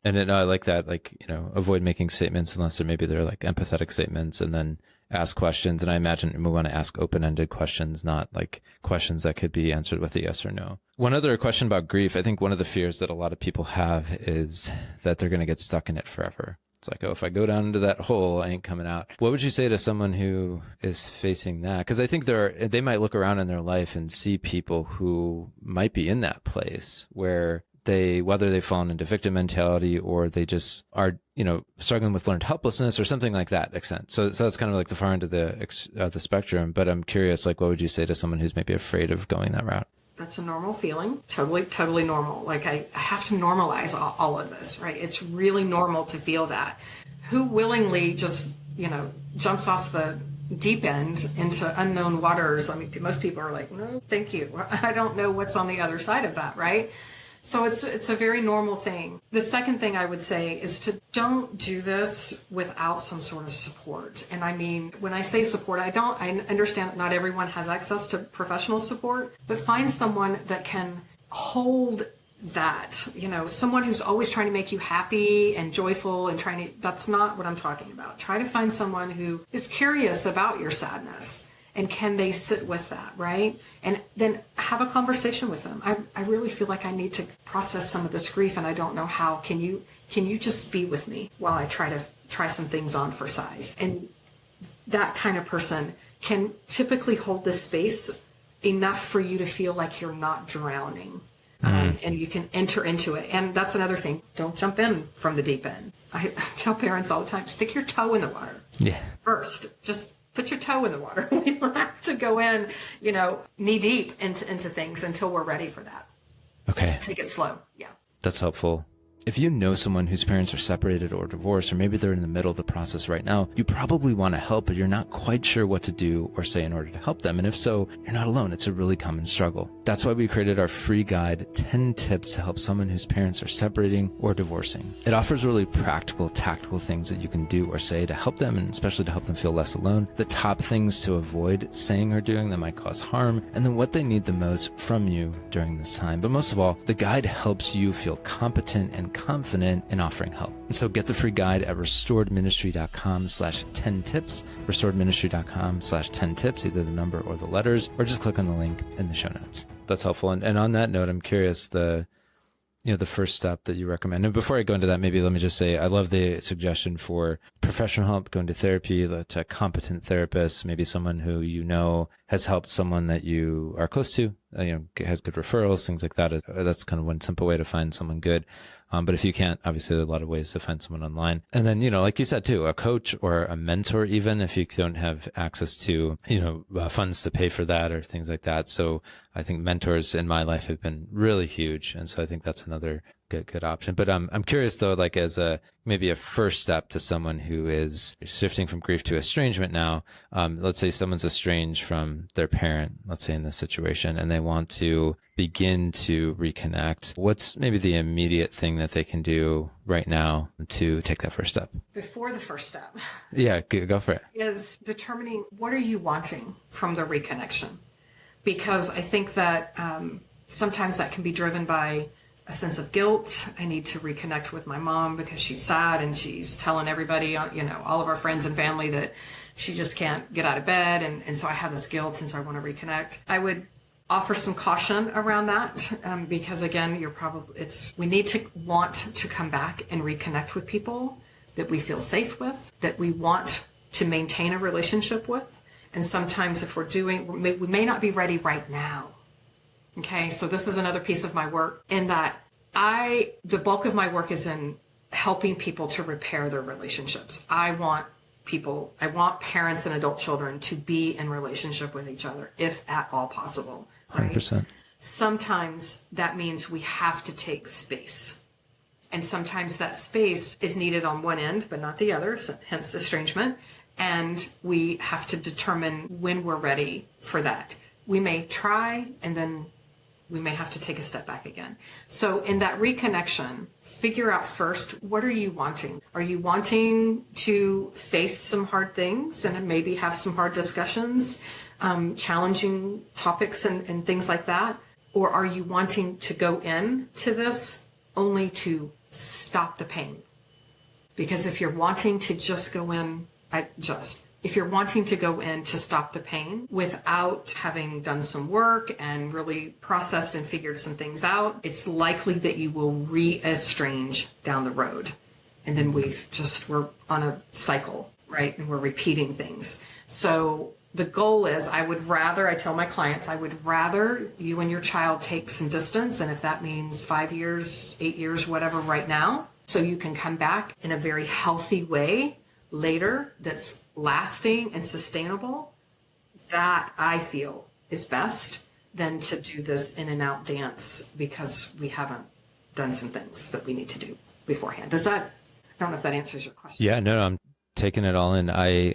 And I like that, avoid making statements unless they're empathetic statements, and then ask questions. And I imagine we want to ask open-ended questions, not like questions that could be answered with a yes or no. One other question about grief. I think one of the fears that a lot of people have is that they're going to get stuck in it forever. It's like, oh, if I go down into that hole, I ain't coming out. What would you say to someone who is facing that? Because I think they might look around in their life and see people who might be in that place where whether they've fallen into victim mentality or they just are, struggling with learned helplessness or something like that extent. So that's kind of like the far end of the spectrum. But I'm curious, like, what would you say to someone who's maybe afraid of going that route? That's a normal feeling. Totally normal. Like I have to normalize all of this, right? It's really normal to feel that. Who willingly just, jumps off the deep end into unknown waters? I mean, most people are like, no, thank you. I don't know what's on the other side of that, right? So it's a very normal thing. The second thing I would say is to don't do this without some sort of support. And I mean, when I say support, I understand that not everyone has access to professional support, but find someone that can hold that, someone who's always trying to make you happy and joyful and that's not what I'm talking about. Try to find someone who is curious about your sadness. And can they sit with that, right? And then have a conversation with them. I really feel like I need to process some of this grief and I don't know how. Can you just be with me while I try some things on for size? And that kind of person can typically hold the space enough for you to feel like you're not drowning. And you can enter into it. And that's another thing. Don't jump in from the deep end. I tell parents all the time, stick your toe in the water. Yeah. First, just put your toe in the water. We don't have to go in, knee deep into things until we're ready for that. Okay. Take it slow. Yeah. That's helpful. If you know someone whose parents are separated or divorced, or maybe they're in the middle of the process right now, you probably want to help, but you're not quite sure what to do or say in order to help them. And if so, you're not alone. It's a really common struggle. That's why we created our free guide, 10 tips to help someone whose parents are separating or divorcing. It offers really practical, tactical things that you can do or say to help them, and especially to help them feel less alone, the top things to avoid saying or doing that might cause harm, and then what they need the most from you during this time. But most of all, the guide helps you feel competent and confident in offering help. And so get the free guide at restoredministry.com/10 tips, restoredministry.com/10 tips, either the number or the letters, or just click on the link in the show notes. That's helpful. And on that note, I'm curious, the first step that you recommend. And before I go into that, maybe let me just say, I love the suggestion for professional help, going to therapy, to a competent therapist, maybe someone who has helped someone that you are close to, has good referrals, things like that. That's kind of one simple way to find someone good. But if you can't, obviously there are a lot of ways to find someone online. And then, like you said too, a coach or a mentor, even if you don't have access to, funds to pay for that or things like that. So I think mentors in my life have been really huge. And so I think that's another good option. But I'm curious though, like as maybe a first step to someone who is shifting from grief to estrangement now, let's say someone's estranged from their parent, let's say in this situation, and they want to begin to reconnect. What's maybe the immediate thing that they can do right now to take that first step? Before the first step. Yeah, go for it. Is determining what are you wanting from the reconnection? Because I think that sometimes that can be driven by a sense of guilt. I need to reconnect with my mom because she's sad and she's telling everybody, all of our friends and family that she just can't get out of bed. And so I have this guilt and so I want to reconnect. I would offer some caution around that because again, we need to want to come back and reconnect with people that we feel safe with, that we want to maintain a relationship with. And sometimes if we may not be ready right now. Okay, so this is another piece of my work in that the bulk of my work is in helping people to repair their relationships. I want parents and adult children to be in relationship with each other, if at all possible. Right? 100%. Sometimes that means we have to take space. And sometimes that space is needed on one end, but not the other, so hence estrangement. And we have to determine when we're ready for that. We may try, and then we may have to take a step back again. So in that reconnection, figure out first, what are you wanting? Are you wanting to face some hard things and maybe have some hard discussions, challenging topics and things like that? Or are you wanting to go into this only to stop the pain? Because if you're wanting to just go in, if you're wanting to go in to stop the pain without having done some work and really processed and figured some things out, it's likely that you will re-estrange down the road. And then we're on a cycle, right? And we're repeating things. So the goal is, I tell my clients, I would rather you and your child take some distance. And if that means 5 years, 8 years, whatever right now, so you can come back in a very healthy way later that's lasting and sustainable, that I feel is best than to do this in and out dance because we haven't done some things that we need to do beforehand. I don't know if that answers your question. Yeah, no, I'm taking it all in. I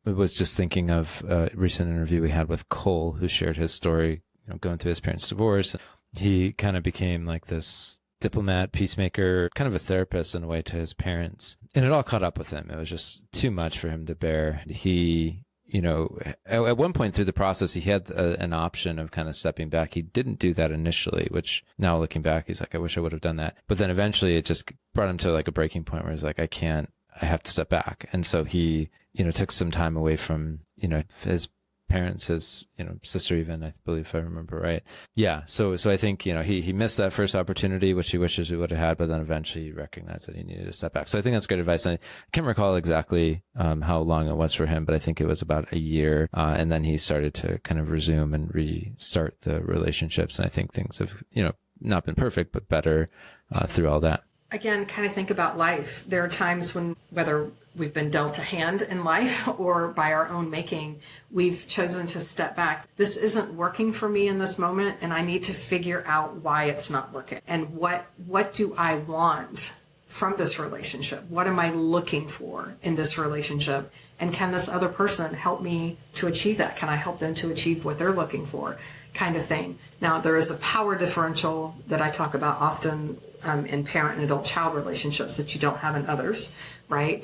was just thinking of a recent interview we had with Cole, who shared his story, going through his parents' divorce. He kind of became like this diplomat, peacemaker, kind of a therapist in a way to his parents. And it all caught up with him. It was just too much for him to bear. He, at one point through the process, he had an option of kind of stepping back. He didn't do that initially, which now looking back, he's like, I wish I would have done that. But then eventually it just brought him to like a breaking point where he's like, I have to step back. And so he, took some time away from, his parents, his, sister even, I believe, if I remember right. Yeah. So I think, he missed that first opportunity, which he wishes he would have had, but then eventually he recognized that he needed to step back. So I think that's great advice. And I can't recall exactly, how long it was for him, but I think it was about a year. And then he started to kind of resume and restart the relationships. And I think things have, not been perfect, but better, through all that. Again, kind of think about life. There are times when, whether we've been dealt a hand in life or by our own making, we've chosen to step back. This isn't working for me in this moment, and I need to figure out why it's not working. And what do I want from this relationship? What am I looking for in this relationship? And can this other person help me to achieve that? Can I help them to achieve what they're looking for? Kind of thing. Now, there is a power differential that I talk about often in parent and adult-child relationships that you don't have in others, right?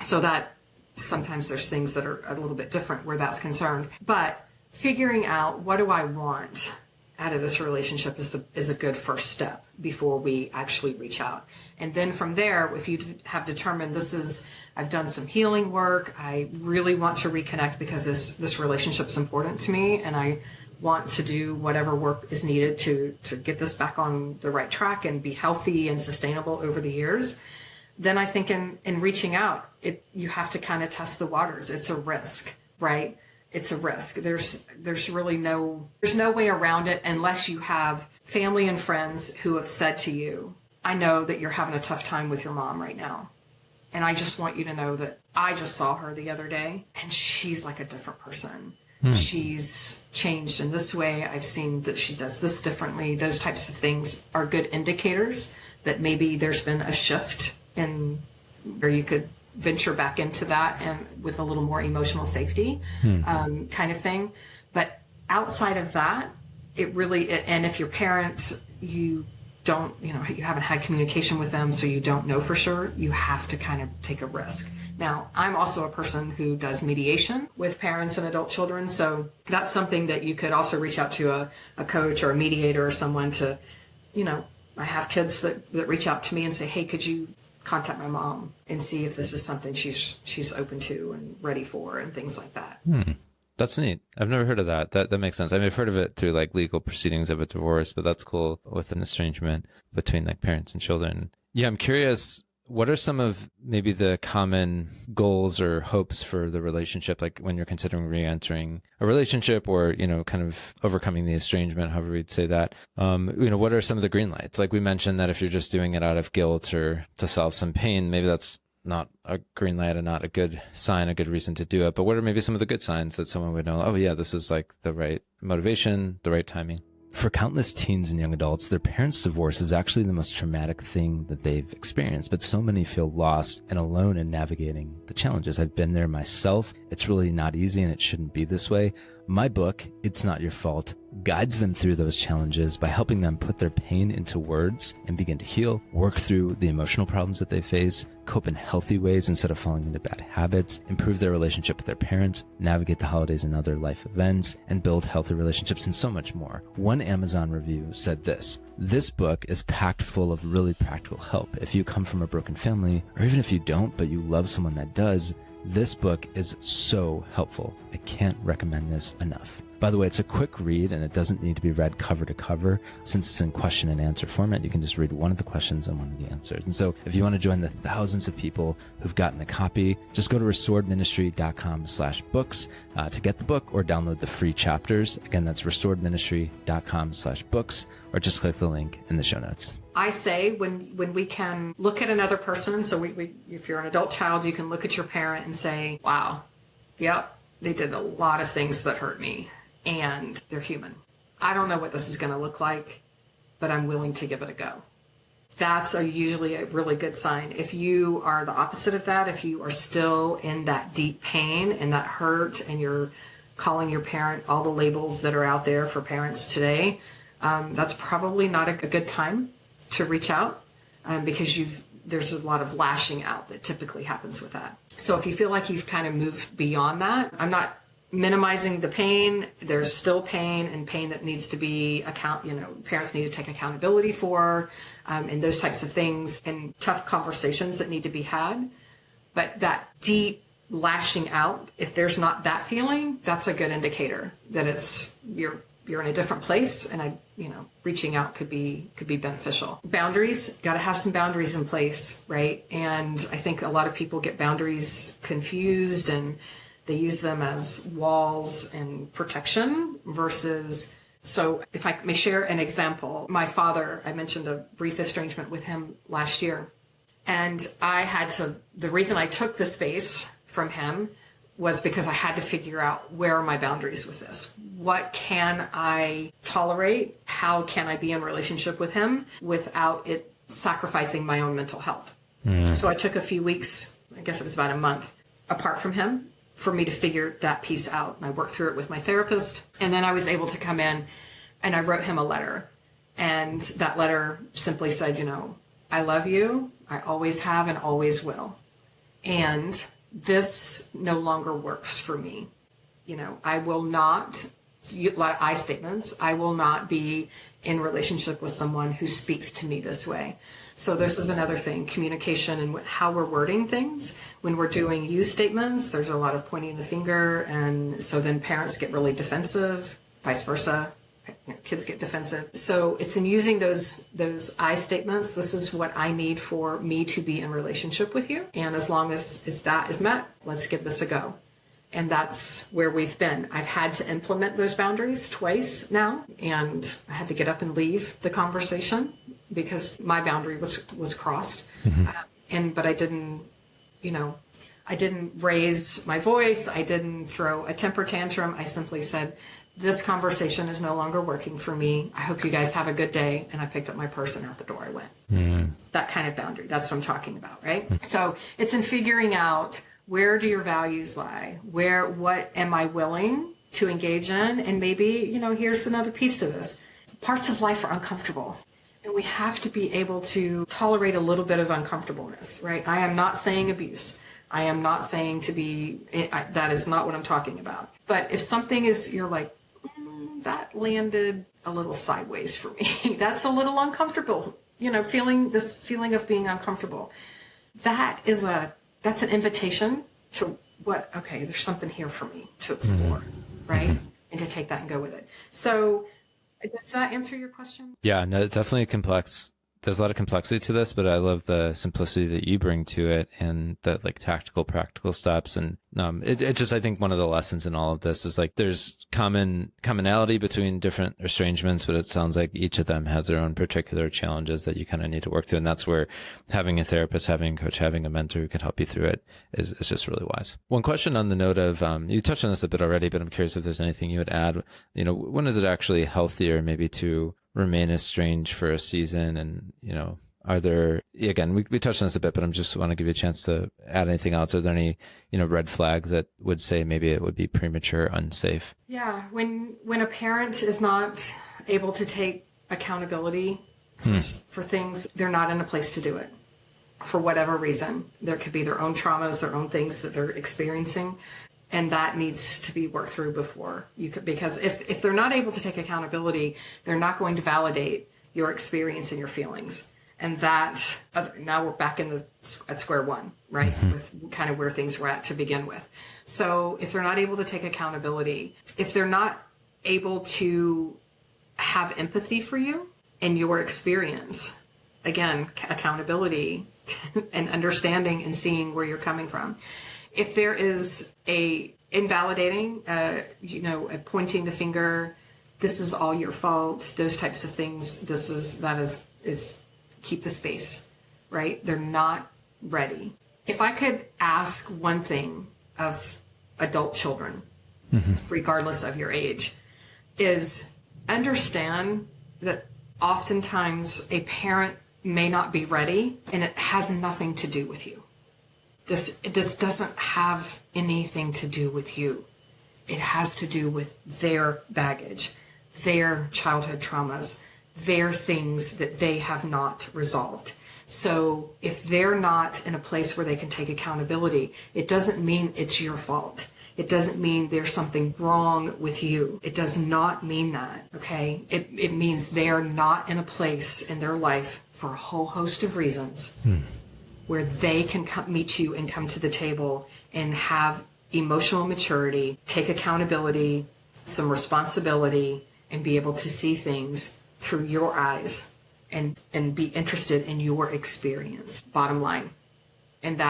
So that sometimes there's things that are a little bit different where that's concerned. But figuring out what do I want out of this relationship is a good first step before we actually reach out. And then from there, if you have determined I've done some healing work, I really want to reconnect because this relationship is important to me, and I want to do whatever work is needed to get this back on the right track and be healthy and sustainable over the years, then I think in reaching out, you have to kind of test the waters. It's a risk, right? It's a risk. There's really no way around it unless you have family and friends who have said to you, I know that you're having a tough time with your mom right now. And I just want you to know that I just saw her the other day and she's like a different person. She's changed in this way. I've seen that she does this differently. Those types of things are good indicators that maybe there's been a shift in where you could venture back into that and with a little more emotional safety, kind of thing. But outside of that, and if your parent, you haven't had communication with them, so you don't know for sure, you have to kind of take a risk. Now, I'm also a person who does mediation with parents and adult children, so that's something that you could also reach out to a coach or a mediator or someone to, I have kids that reach out to me and say, hey, could you contact my mom and see if this is something she's open to and ready for and things like that. That's neat. I've never heard of that. That makes sense. I mean, I've heard of it through like legal proceedings of a divorce, but that's cool with an estrangement between like parents and children. Yeah, I'm curious, what are some of maybe the common goals or hopes for the relationship? Like when you're considering re-entering a relationship or, kind of overcoming the estrangement, however we'd say that, what are some of the green lights? Like we mentioned that if you're just doing it out of guilt or to solve some pain, maybe that's not a green light and not a good sign, a good reason to do it. But what are maybe some of the good signs that someone would know, oh yeah, this is like the right motivation, the right timing? For countless teens and young adults, their parents' divorce is actually the most traumatic thing that they've experienced, but so many feel lost and alone in navigating the challenges. I've been there myself. It's really not easy and it shouldn't be this way. My book, It's Not Your Fault, guides them through those challenges by helping them put their pain into words and begin to heal, work through the emotional problems that they face, cope in healthy ways instead of falling into bad habits, improve their relationship with their parents, navigate the holidays and other life events, and build healthy relationships and so much more. One Amazon review said this book is packed full of really practical help. If you come from a broken family, or even if you don't, but you love someone that does, This book is so helpful. I can't recommend this enough. By the way, it's a quick read and it doesn't need to be read cover to cover. Since it's in question and answer format, you can just read one of the questions and one of the answers. And so if you want to join the thousands of people who've gotten a copy, just go to restoredministry.com/books to get the book or download the free chapters. Again, that's restoredministry.com/books, or just click the link in the show notes. I say when we can look at another person, so we if you're an adult child, you can look at your parent and say, wow, yep, they did a lot of things that hurt me. And they're human. I don't know what this is going to look like, but I'm willing to give it a go. That's usually a really good sign. If you are the opposite of that, if you are still in that deep pain and that hurt, and you're calling your parent all the labels that are out there for parents today, that's probably not a good time to reach out, because there's a lot of lashing out that typically happens with that. So if you feel like you've kind of moved beyond that, I'm not minimizing the pain. There's still pain, and pain that needs to be parents need to take accountability for, and those types of things, and tough conversations that need to be had. But that deep lashing out, if there's not that feeling, that's a good indicator that you're in a different place, and reaching out could be beneficial. Boundaries, got to have some boundaries in place, right? And I think a lot of people get boundaries confused, and they use them as walls and protection versus. So if I may share an example, my father, I mentioned a brief estrangement with him last year. And the reason I took the space from him was because I had to figure out, where are my boundaries with this? What can I tolerate? How can I be in relationship with him without it sacrificing my own mental health? So I took a few weeks, I guess it was about a month, apart from him, for me to figure that piece out. And I worked through it with my therapist. And then I was able to come in and I wrote him a letter. And that letter simply said, I love you. I always have and always will. And this no longer works for me. I will not, a lot of I statements, I will not be in relationship with someone who speaks to me this way. So this is another thing, communication and how we're wording things. When we're doing you statements, there's a lot of pointing the finger. And so then parents get really defensive, vice versa. Kids get defensive. So it's in using those I statements. This is what I need for me to be in relationship with you. And as long as that is met, let's give this a go. And that's where we've been. I've had to implement those boundaries twice now, and I had to get up and leave the conversation because my boundary was crossed. But I didn't, I didn't raise my voice. I didn't throw a temper tantrum. I simply said, this conversation is no longer working for me. I hope you guys have a good day. And I picked up my purse and out the door I went. That kind of boundary. That's what I'm talking about, right? So it's in figuring out, where do your values lie? What am I willing to engage in? And maybe, here's another piece to this. Parts of life are uncomfortable. And we have to be able to tolerate a little bit of uncomfortableness, right? I am not saying abuse. I am not saying that is not what I'm talking about. But if something is, you're like, that landed a little sideways for me. That's a little uncomfortable. Feeling of being uncomfortable. That's an invitation to okay, there's something here for me to explore, right? And to take that and go with it. So does that answer your question? Yeah, no, it's definitely complex. There's a lot of complexity to this, but I love the simplicity that you bring to it, and the tactical, practical steps. And it just, I think one of the lessons in all of this is there's commonality between different estrangements, but it sounds like each of them has their own particular challenges that you kind of need to work through. And that's where having a therapist, having a coach, having a mentor who can help you through it is just really wise. One question on the note of, you touched on this a bit already, but I'm curious if there's anything you would add. When is it actually healthier maybe to remain estranged for a season? And, are there, again, we touched on this a bit, but I'm just want to give you a chance to add anything else. Are there any, red flags that would say maybe it would be premature, unsafe? Yeah. When a parent is not able to take accountability for things, they're not in a place to do it for whatever reason. There could be their own traumas, their own things that they're experiencing. And that needs to be worked through before you could, because if they're not able to take accountability, they're not going to validate your experience and your feelings. And that now we're back at square one, right? With kind of where things were at to begin with. So if they're not able to take accountability, if they're not able to have empathy for you and your experience, again, accountability and understanding and seeing where you're coming from. If there is a invalidating, a pointing the finger, this is all your fault, those types of things, that is keep the space, right? They're not ready. If I could ask one thing of adult children, regardless of your age, is understand that oftentimes a parent may not be ready, and it has nothing to do with you. This doesn't have anything to do with you. It has to do with their baggage, their childhood traumas, their things that they have not resolved. So if they're not in a place where they can take accountability, it doesn't mean it's your fault. It doesn't mean there's something wrong with you. It does not mean that, okay? It means they are not in a place in their life for a whole host of reasons where they can meet you and come to the table and have emotional maturity, take accountability, some responsibility, and be able to see things through your eyes and be interested in your experience, bottom line. And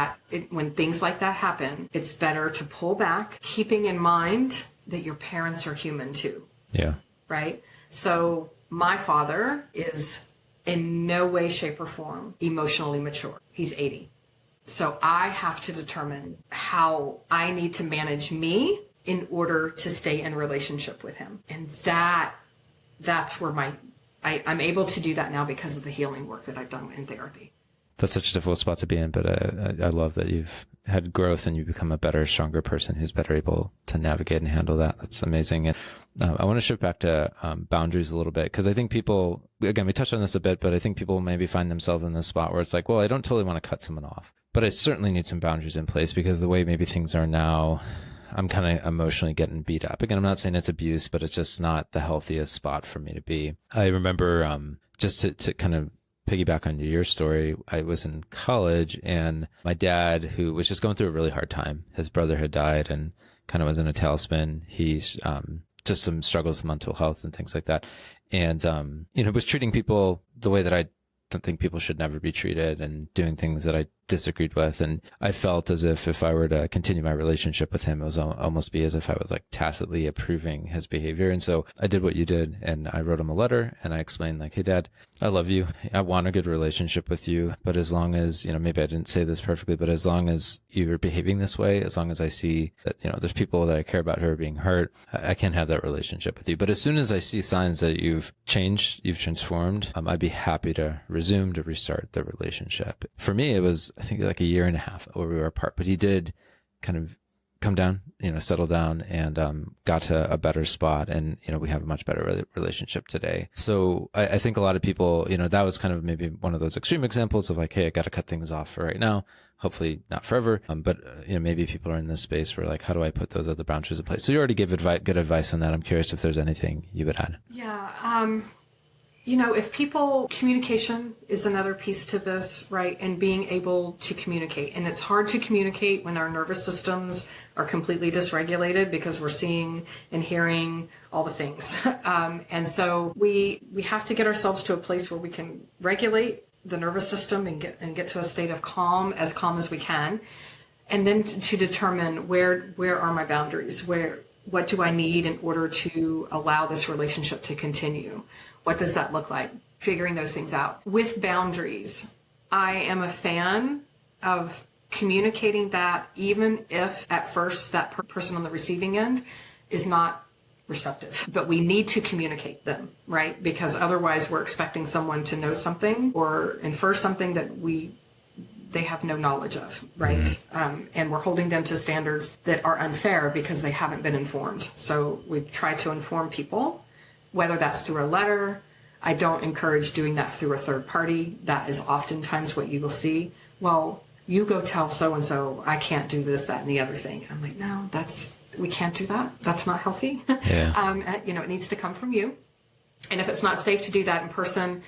when things like that happen, it's better to pull back, keeping in mind that your parents are human too. Yeah. Right? So my father is in no way, shape, or form emotionally mature. He's 80. So I have to determine how I need to manage me in order to stay in relationship with him. And that's where I'm able to do that now because of the healing work that I've done in therapy. That's such a difficult spot to be in, but I love that you've had growth and you become a better, stronger person who's better able to navigate and handle that. That's amazing. And I want to shift back to boundaries a little bit, because I think people, again, we touched on this a bit, but I think people maybe find themselves in this spot where it's like, well, I don't totally want to cut someone off, but I certainly need some boundaries in place because the way maybe things are now, I'm kind of emotionally getting beat up. Again, I'm not saying it's abuse, but it's just not the healthiest spot for me to be. I remember just to kind of piggyback on your story, I was in college and my dad, who was just going through a really hard time, his brother had died and kind of was in a tailspin. He's just some struggles with mental health and things like that. And, was treating people the way that I don't think people should never be treated and doing things that I disagreed with. And I felt as if I were to continue my relationship with him, it was almost be as if I was like tacitly approving his behavior. And so I did what you did and I wrote him a letter and I explained like, hey dad, I love you. I want a good relationship with you. But as long as, maybe I didn't say this perfectly, but as long as you're behaving this way, as long as I see that, there's people that I care about who are being hurt, I can't have that relationship with you. But as soon as I see signs that you've changed, you've transformed, I'd be happy to restart the relationship. For me, it was, I think, like a year and a half where we were apart, but he did kind of come down, settle down and got to a better spot. And, we have a much better relationship today. So I think a lot of people, that was kind of maybe one of those extreme examples of like, hey, I got to cut things off for right now. Hopefully not forever. But maybe people are in this space where like, how do I put those other boundaries in place? So you already gave good advice on that. I'm curious if there's anything you would add. Yeah. If communication is another piece to this, right? And being able to communicate. And it's hard to communicate when our nervous systems are completely dysregulated because we're seeing and hearing all the things. And so we have to get ourselves to a place where we can regulate the nervous system and get to a state of calm as we can. And then to determine where are my boundaries? What do I need in order to allow this relationship to continue? What does that look like? Figuring those things out. With boundaries, I am a fan of communicating that even if at first that person on the receiving end is not receptive. But we need to communicate them, right? Because otherwise we're expecting someone to know something or infer something that they have no knowledge of, right? Mm-hmm. And we're holding them to standards that are unfair because they haven't been informed. So we try to inform people, whether that's through a letter. I don't encourage doing that through a third party. That is oftentimes what you will see. Well, you go tell so-and-so, I can't do this, that, and the other thing. I'm like, no, we can't do that. That's not healthy. Yeah. It needs to come from you. And if it's not safe to do that in person,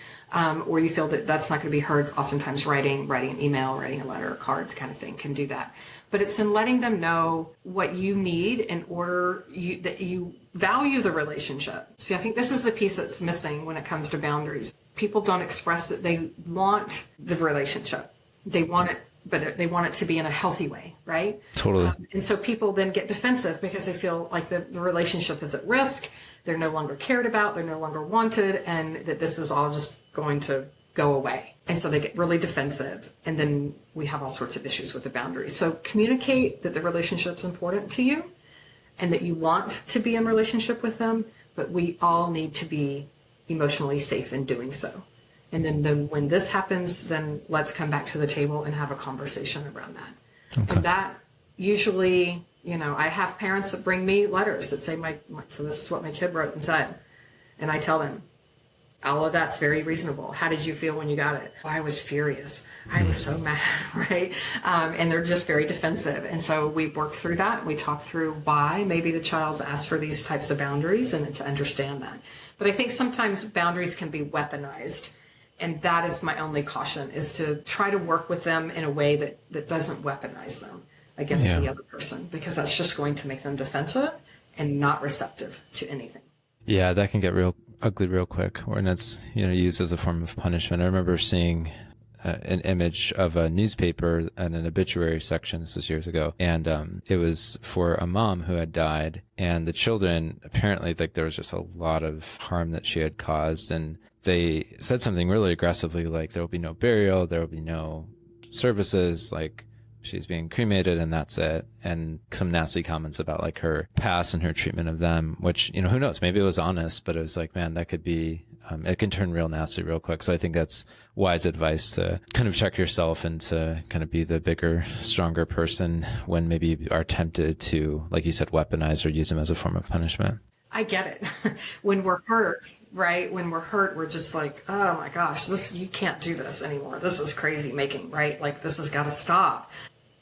or you feel that that's not going to be heard, oftentimes writing an email, writing a letter, a card, kind of thing can do that. But it's in letting them know what you need in order that you value the relationship. See, I think this is the piece that's missing when it comes to boundaries. People don't express that they want the relationship. They want it, but they want it to be in a healthy way, right? Totally. And so people then get defensive because they feel like the relationship is at risk. They're no longer cared about. They're no longer wanted. And that this is all just going to go away. And so they get really defensive. And then we have all sorts of issues with the boundaries. So communicate that the relationship's important to you and that you want to be in relationship with them. But we all need to be emotionally safe in doing so. And then when this happens, then let's come back to the table and have a conversation around that. Okay. And that usually, I have parents that bring me letters that say, so this is what my kid wrote and said. And I tell them, all of that's very reasonable. How did you feel when you got it? Oh, I was furious. I was so mad, right? And they're just very defensive. And so we work through that. We talk through why maybe the child's asked for these types of boundaries and to understand that. But I think sometimes boundaries can be weaponized. And that is my only caution, is to try to work with them in a way that doesn't weaponize them against the other person, because that's just going to make them defensive and not receptive to anything. Yeah, that can get real ugly real quick when it's, used as a form of punishment. I remember seeing an image of a newspaper in an obituary section. This was years ago. And it was for a mom who had died, and the children, apparently, there was just a lot of harm that she had caused. And they said something really aggressively, like, there will be no burial, there will be no services, like, she's being cremated and that's it. And some nasty comments about her past and her treatment of them, which, who knows, maybe it was honest, but it was like, man, that could be, it can turn real nasty real quick. So I think that's wise advice, to kind of check yourself and to kind of be the bigger, stronger person when maybe you are tempted to, like you said, weaponize or use them as a form of punishment. I get it. When we're hurt, right? When we're hurt, we're just like, oh my gosh, you can't do this anymore. This is crazy making, right? This has got to stop.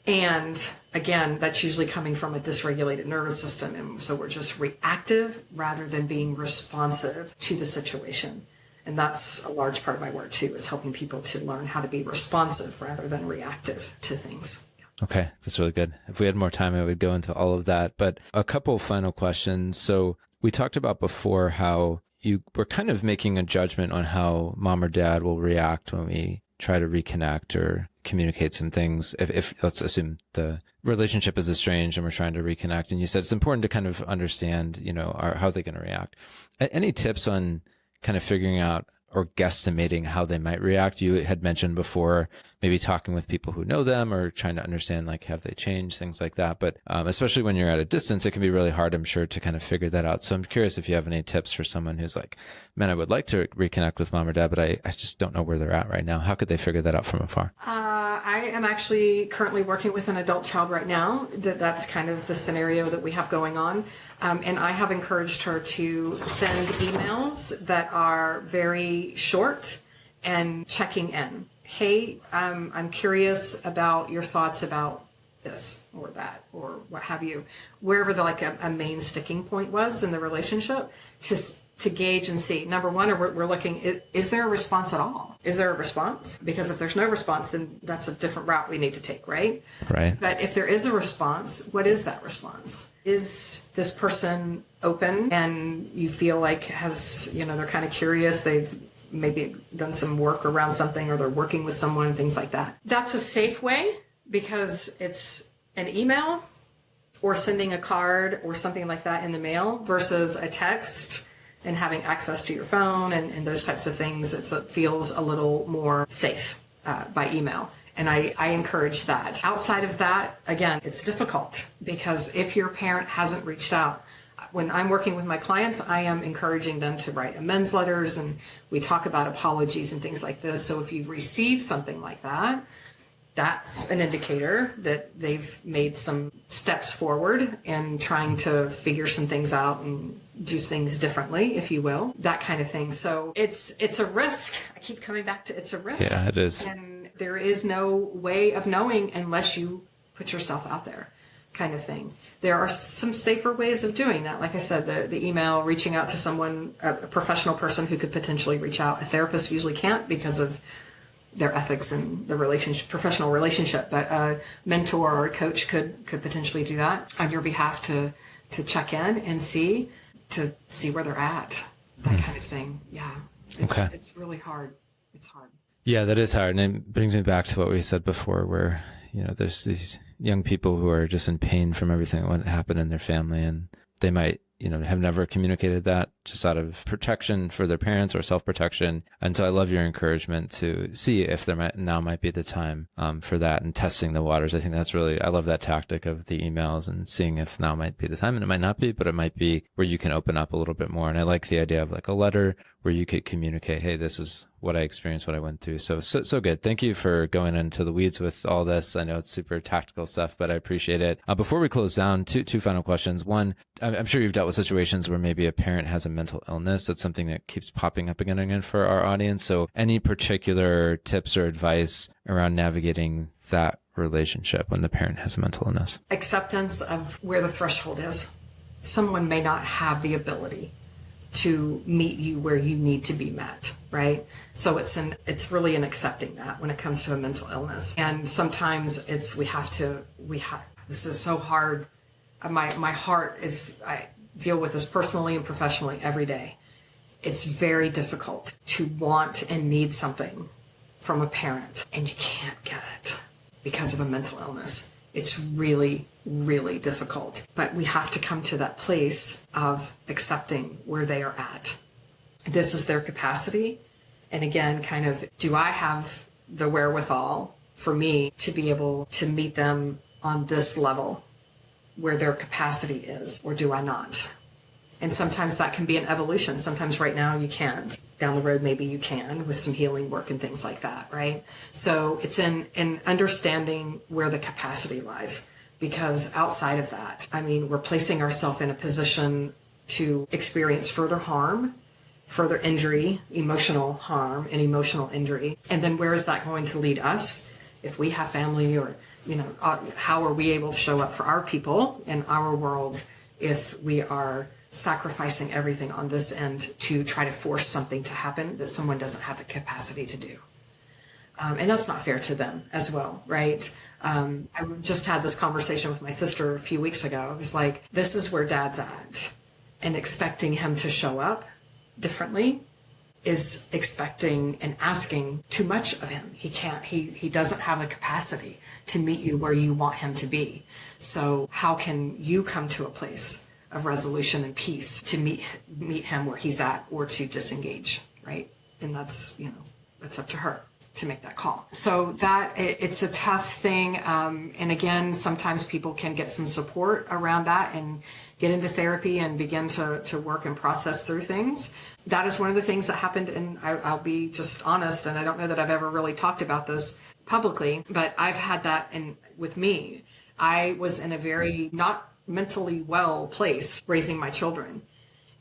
And again, that's usually coming from a dysregulated nervous system. And so we're just reactive rather than being responsive to the situation. And that's a large part of my work too, is helping people to learn how to be responsive rather than reactive to things. Okay, that's really good. If we had more time, I would go into all of that. But a couple final questions. So we talked about before how you were kind of making a judgment on how mom or dad will react when we try to reconnect or communicate some things. If let's assume the relationship is estranged and we're trying to reconnect, and you said it's important to kind of understand, how they're going to react. Any tips on kind of figuring out or guesstimating how they might react? You had mentioned before, maybe talking with people who know them or trying to understand, have they changed, things like that. But especially when you're at a distance, it can be really hard, I'm sure, to kind of figure that out. So I'm curious if you have any tips for someone who's like, man, I would like to reconnect with mom or dad, but I just don't know where they're at right now. How could they figure that out from afar? I am actually currently working with an adult child right now. That's kind of the scenario that we have going on. And I have encouraged her to send emails that are very short and checking in. Hey, I'm curious about your thoughts about this or that or what have you, wherever a main sticking point was in the relationship, to gauge and see, number one, we're looking, is there a response at all? Is there a response? Because if there's no response, then that's a different route we need to take, right? Right. But if there is a response, what is that response? Is this person open and you feel like they're kind of curious, they've maybe done some work around something, or they're working with someone and things like that. That's a safe way, because it's an email or sending a card or something like that in the mail versus a text and having access to your phone and those types of things. It feels a little more safe by email. And I encourage that. Outside of that, again, it's difficult, because if your parent hasn't reached out, when I'm working with my clients, I am encouraging them to write amends letters, and we talk about apologies and things like this. So if you've received something like that, that's an indicator that they've made some steps forward in trying to figure some things out and do things differently, if you will, that kind of thing. So it's a risk. I keep coming back to it's a risk. Yeah, it is. And there is no way of knowing unless you put yourself out there. kind of thing. There are some safer ways of doing that. Like I said, the email, reaching out to someone, a professional person who could potentially reach out. A therapist usually can't because of their ethics and the professional relationship, but a mentor or a coach could potentially do that on your behalf to check in and see where they're at, that kind of thing. Yeah. It's really hard. It's hard. Yeah, that is hard. And it brings me back to what we said before, where, there's these young people who are just in pain from everything that happened in their family, and they might, have never communicated that just out of protection for their parents or self-protection. And so I love your encouragement to see if there might be the time for that, and testing the waters. I think that's I love that tactic of the emails and seeing if now might be the time. And it might not be, but it might be where you can open up a little bit more. And I like the idea of like a letter where you could communicate, hey, this is what I experienced, what I went through. So good. Thank you for going into the weeds with all this. I know it's super tactical stuff, but I appreciate it. Before we close down, two final questions. One, I'm sure you've dealt with situations where maybe a parent has a mental illness. That's something that keeps popping up again and again for our audience. So any particular tips or advice around navigating that relationship when the parent has a mental illness? Acceptance of where the threshold is. Someone may not have the ability to meet you where you need to be met, right? So it's really an accepting that when it comes to a mental illness. And sometimes this is so hard. My heart is, I deal with this personally and professionally every day. It's very difficult to want and need something from a parent and you can't get it because of a mental illness. It's really, really difficult. But we have to come to that place of accepting where they are at. This is their capacity. And again, kind of, do I have the wherewithal for me to be able to meet them on this level where their capacity is, or do I not? And sometimes that can be an evolution. Sometimes right now you can't. Down the road, maybe you can with some healing work and things like that, right? So it's in understanding where the capacity lies, because outside of that, we're placing ourselves in a position to experience further harm, further injury, emotional harm and emotional injury. And then where is that going to lead us? If we have family, or, how are we able to show up for our people in our world if we are sacrificing everything on this end to try to force something to happen that someone doesn't have the capacity to do? And that's not fair to them as well, right? I just had this conversation with my sister a few weeks ago. It was like, this is where Dad's at. And expecting him to show up differently is expecting and asking too much of him. He can't, he doesn't have the capacity to meet you where you want him to be. So how can you come to a place of resolution and peace to meet him where he's at, or to disengage, right? And that's up to her to make that call. So it's a tough thing. And again, sometimes people can get some support around that and get into therapy and begin to work and process through things. That is one of the things that happened. And I'll be just honest, and I don't know that I've ever really talked about this publicly, but I've had that with me. I was in a very not mentally well place raising my children,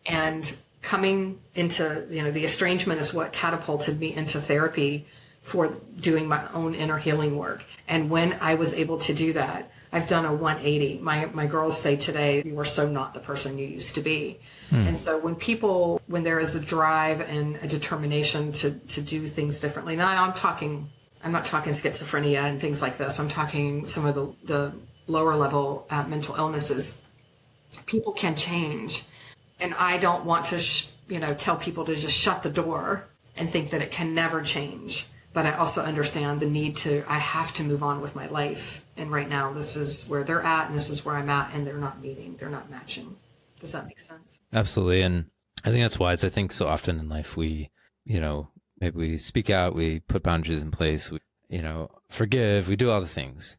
and coming into, the estrangement is what catapulted me into therapy for doing my own inner healing work. And when I was able to do that, I've done a 180. My girls say today, you are so not the person you used to be. And so when there is a drive and a determination to do things differently, now I'm not talking schizophrenia and things like this. I'm talking some of the lower level mental illnesses. People can change. And I don't want to, tell people to just shut the door and think that it can never change. But I also understand the need I have to move on with my life. And right now, this is where they're at, and this is where I'm at, and they're not matching. Does that make sense? Absolutely. And I think that's wise. I think so often in life, we, maybe we speak out, we put boundaries in place, we, forgive, we do all the things.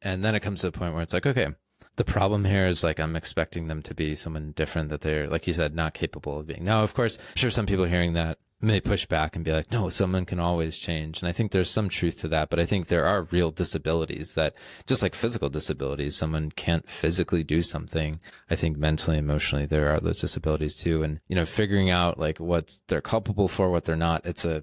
And then it comes to a point where it's like, okay, the problem here is like, I'm expecting them to be someone different that they're, like you said, not capable of being. Now, of course, I'm sure some people hearing that may push back and be like, no, someone can always change. And I think there's some truth to that, but I think there are real disabilities that, just like physical disabilities, someone can't physically do something. I think mentally, emotionally, there are those disabilities too. And, figuring out like what they're culpable for, what they're not, it's a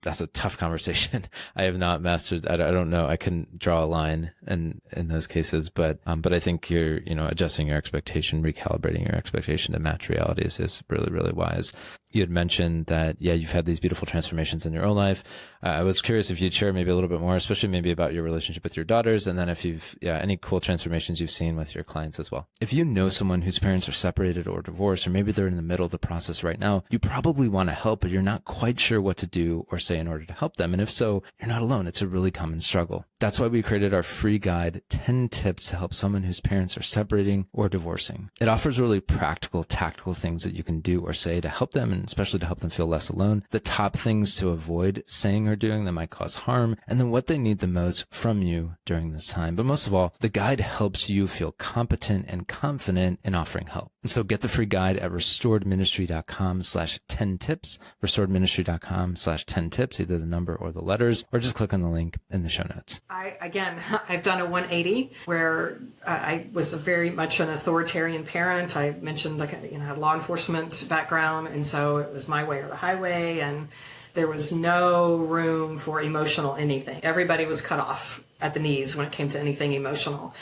that's a tough conversation. I have not mastered. I don't know. I couldn't draw a line in those cases, but I think you're, adjusting your expectation, recalibrating your expectation to match reality is really, really wise. You had mentioned that, you've had these beautiful transformations in your own life. I was curious if you'd share maybe a little bit more, especially maybe about your relationship with your daughters. And then if you've, any cool transformations you've seen with your clients as well. If you know someone whose parents are separated or divorced, or maybe they're in the middle of the process right now, you probably want to help, but you're not quite sure what to do or say in order to help them. And if so, you're not alone. It's a really common struggle. That's why we created our free guide, 10 tips to help someone whose parents are separating or divorcing. It offers really practical, tactical things that you can do or say to help them, and especially to help them feel less alone, the top things to avoid saying or doing that might cause harm, and then what they need the most from you during this time. But most of all, the guide helps you feel competent and confident in offering help. And so get the free guide at restoredministry.com/10 tips, restoredministry.com/10 tips, either the number or the letters, or just click on the link in the show notes. I've done a 180 where I was very much an authoritarian parent. I mentioned had a law enforcement background, and so it was my way or the highway, and there was no room for emotional anything. Everybody was cut off at the knees when it came to anything emotional,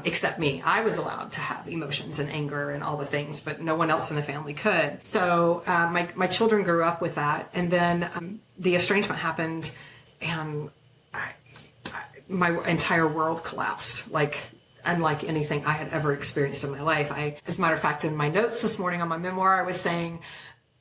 except me. I was allowed to have emotions and anger and all the things, but no one else in the family could. So my children grew up with that, and then the estrangement happened, and my entire world collapsed, unlike anything I had ever experienced in my life. As a matter of fact, in my notes this morning on my memoir, I was saying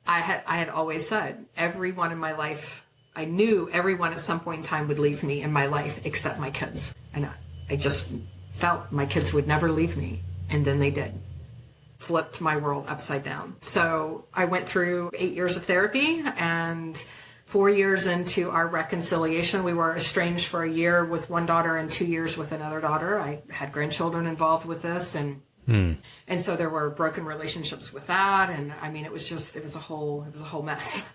I had always said everyone in my life, I knew everyone at some point in time would leave me in my life except my kids. And I just felt my kids would never leave me. And then they did. Flipped my world upside down. So I went through 8 years of therapy, and 4 years into our reconciliation, we were estranged for a year with one daughter and 2 years with another daughter. I had grandchildren involved with this, and so there were broken relationships with that. And I mean, it was a whole mess.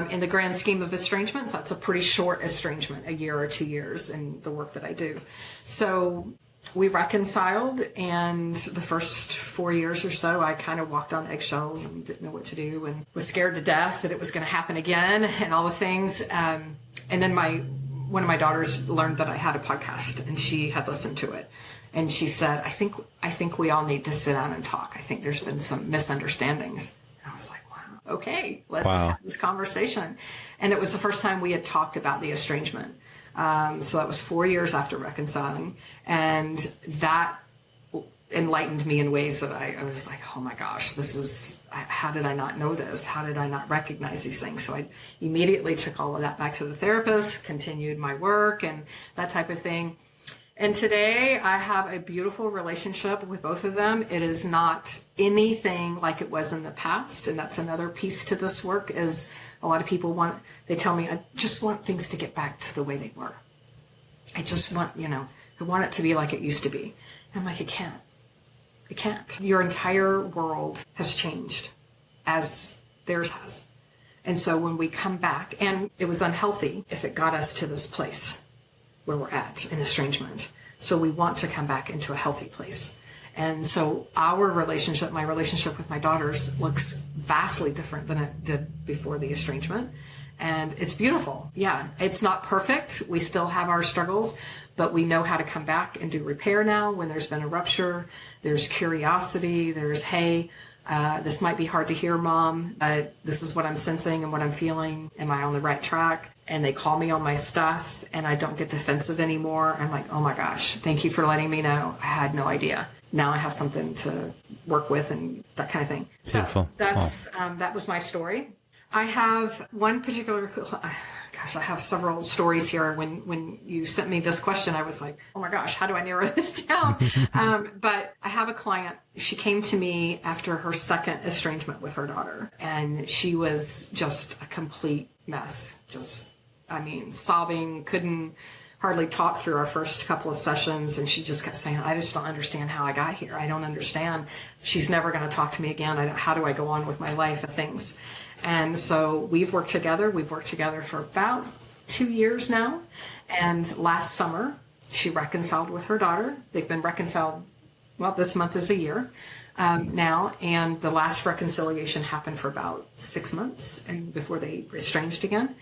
In the grand scheme of estrangements, that's a pretty short estrangement, a year or 2 years in the work that I do. So we reconciled, and the first 4 years or so, I kind of walked on eggshells and didn't know what to do, and was scared to death that it was going to happen again and all the things. And then one of my daughters learned that I had a podcast, and she had listened to it. And she said, I think we all need to sit down and talk. I think there's been some misunderstandings. And I was like, wow, okay, let's have this conversation. And it was the first time we had talked about the estrangement. So that was 4 years after reconciling. And that enlightened me in ways that I was like, oh my gosh, how did I not know this? How did I not recognize these things? So I immediately took all of that back to the therapist, continued my work and that type of thing. And today I have a beautiful relationship with both of them. It is not anything like it was in the past. And that's another piece to this work, is a lot of people they tell me, I just want things to get back to the way they were. I just want, I want it to be like it used to be. And I'm like, it can't. It can't. Your entire world has changed, as theirs has. And so when we come back, and it was unhealthy if it got us to this place where we're at in estrangement. So we want to come back into a healthy place. And so our relationship, my relationship with my daughters, looks vastly different than it did before the estrangement. And it's beautiful. Yeah, it's not perfect. We still have our struggles, but we know how to come back and do repair now when there's been a rupture. There's curiosity. There's, hey, this might be hard to hear, Mom, but this is what I'm sensing and what I'm feeling. Am I on the right track? And they call me on my stuff, and I don't get defensive anymore. I'm like, oh my gosh, thank you for letting me know. I had no idea. Now I have something to work with and that kind of thing. Beautiful. So that was my story. I have one particular, I have several stories here. When you sent me this question, I was like, oh my gosh, how do I narrow this down? But I have a client. She came to me after her second estrangement with her daughter, and she was just a complete mess. Sobbing, couldn't hardly talk through our first couple of sessions. And she just kept saying, I just don't understand how I got here. I don't understand. She's never going to talk to me again. How do I go on with my life and things? And so we've worked together. We've worked together for about 2 years now. And last summer, she reconciled with her daughter. They've been reconciled, this month is a year. now. And the last reconciliation happened for about 6 months and before they estranged again.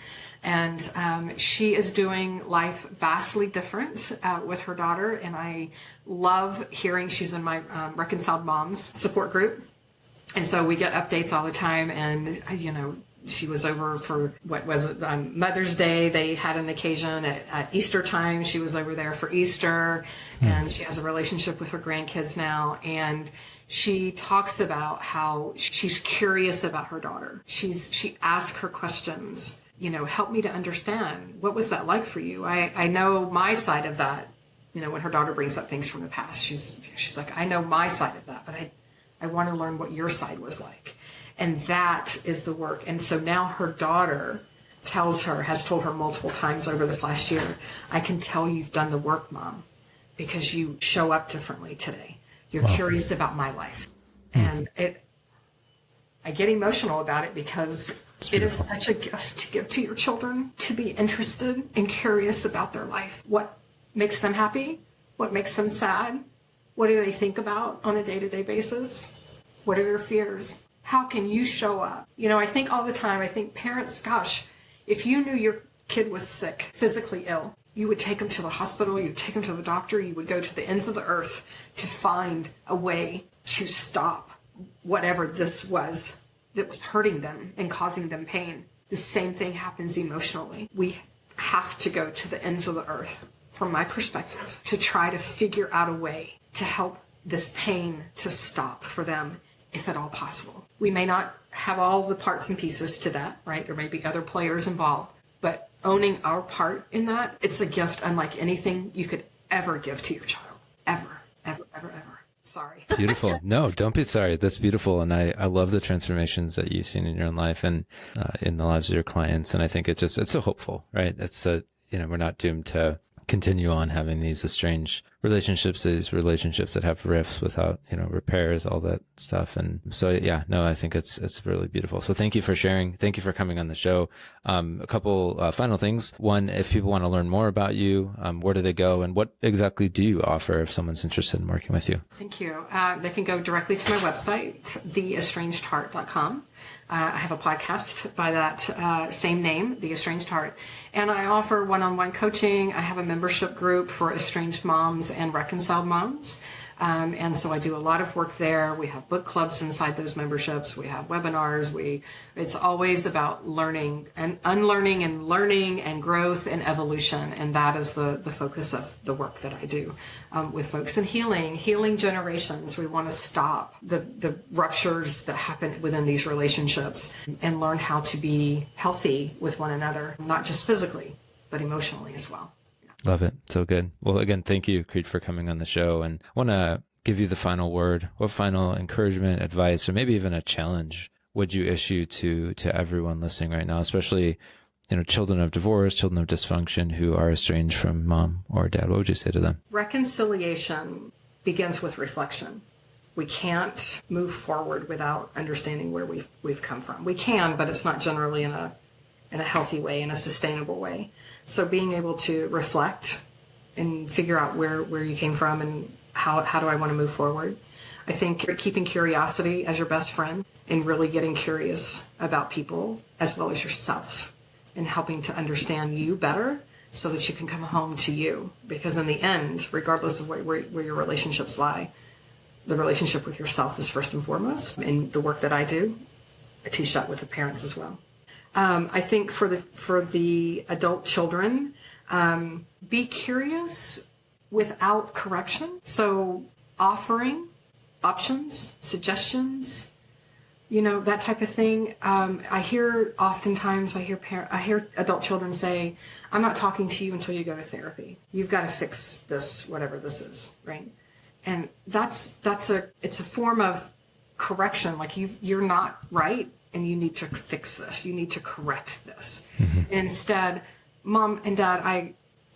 And she is doing life vastly different with her daughter. And I love hearing she's in my Reconciled Moms support group. And so we get updates all the time. And, she was over for, Mother's Day. They had an occasion at Easter time. She was over there for Easter. And she has a relationship with her grandkids now. And she talks about how she's curious about her daughter. She asks her questions. Help me to understand, what was that like for you? I know my side of that. When her daughter brings up things from the past, she's like, I know my side of that, but I want to learn what your side was like. And that is the work. And so now her daughter has told her multiple times over this last year, I can tell you've done the work, Mom, because you show up differently today. You're curious about my life. And I get emotional about it because it is such a gift to give to your children, to be interested and curious about their life. What makes them happy? What makes them sad? What do they think about on a day-to-day basis? What are their fears? How can you show up? I think all the time, parents, gosh, if you knew your kid was sick, physically ill, you would take them to the hospital, you'd take them to the doctor, you would go to the ends of the earth to find a way to stop whatever this was that was hurting them and causing them pain. The same thing happens emotionally. We have to go to the ends of the earth, from my perspective, to try to figure out a way to help this pain to stop for them, if at all possible. We may not have all the parts and pieces to that, right? There may be other players involved, but owning our part in that, it's a gift unlike anything you could ever give to your child. Ever, ever, ever, ever. Sorry. Beautiful. No, don't be sorry. That's beautiful. And I love the transformations that you've seen in your own life and in the lives of your clients. And I think it's so hopeful, right? It's we're not doomed to continue on having these estranged relationships, these relationships that have rifts without, repairs, all that stuff. And so, I think it's really beautiful. So thank you for sharing. Thank you for coming on the show. A couple final things. One, if people want to learn more about you, where do they go, and what exactly do you offer if someone's interested in working with you? Thank you. They can go directly to my website, theestrangedheart.com. I have a podcast by that same name, The Estranged Heart. And I offer one-on-one coaching. I have a membership group for estranged moms and reconciled moms. And so I do a lot of work there. We have book clubs inside those memberships. We have webinars. It's always about learning and unlearning and learning and growth and evolution. And that is the focus of the work that I do with folks. And healing generations. We want to stop the ruptures that happen within these relationships and learn how to be healthy with one another, not just physically, but emotionally as well. Love it. So good. Well, again, thank you, Creed, for coming on the show. And I want to give you the final word. What final encouragement, advice, or maybe even a challenge would you issue to everyone listening right now, especially, children of divorce, children of dysfunction who are estranged from mom or dad? What would you say to them? Reconciliation begins with reflection. We can't move forward without understanding where we've come from. We can, but it's not generally in a healthy way, in a sustainable way. So being able to reflect and figure out where you came from and how do I want to move forward. I think keeping curiosity as your best friend and really getting curious about people as well as yourself and helping to understand you better so that you can come home to you. Because in the end, regardless of where your relationships lie, the relationship with yourself is first and foremost. In the work that I do, I teach that with the parents as well. I think for the adult children, be curious without correction. So offering options, suggestions, that type of thing. I hear adult children say, "I'm not talking to you until you go to therapy. You've got to fix this, whatever this is," right? And it's a form of correction. Like you're not right. And you need to fix this. You need to correct this. Mm-hmm. Instead, Mom and Dad,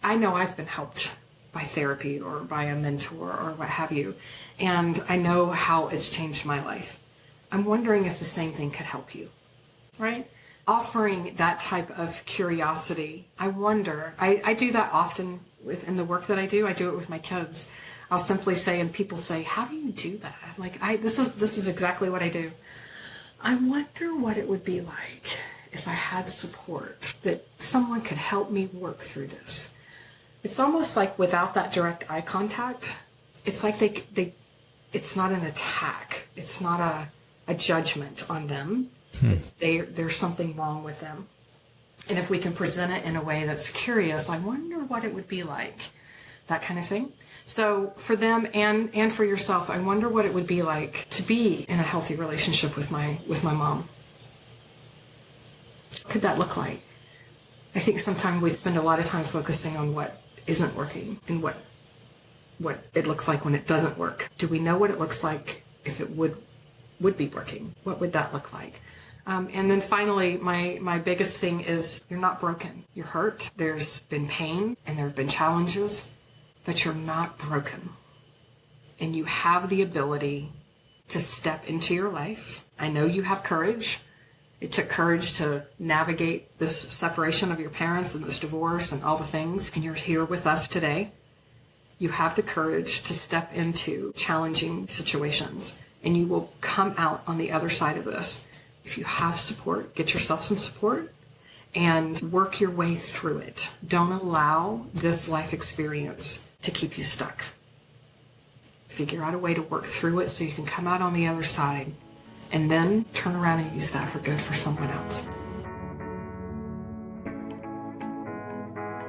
I know I've been helped by therapy or by a mentor or what have you. And I know how it's changed my life. I'm wondering if the same thing could help you, right? Offering that type of curiosity. I wonder, I do that often within the work that I do it with my kids. I'll simply say, and people say, how do you do that? I'm like, this is exactly what I do. I wonder what it would be like if I had support, that someone could help me work through this. It's almost like without that direct eye contact, it's like it's not an attack. It's not a judgment on them. There's something wrong with them. And if we can present it in a way that's curious, I wonder what it would be like, that kind of thing. So for them and for yourself, I wonder what it would be like to be in a healthy relationship with my mom. What could that look like? I think sometimes we spend a lot of time focusing on what isn't working and what it looks like when it doesn't work. Do we know what it looks like if it would be working? What would that look like? And then finally, my biggest thing is you're not broken. You're hurt. There's been pain and there have been challenges, but you're not broken. And you have the ability to step into your life. I know you have courage. It took courage to navigate this separation of your parents and this divorce and all the things. And you're here with us today. You have the courage to step into challenging situations, and you will come out on the other side of this. If you have support, get yourself some support and work your way through it. Don't allow this life experience to keep you stuck. Figure out a way to work through it so you can come out on the other side, and then turn around and use that for good for someone else.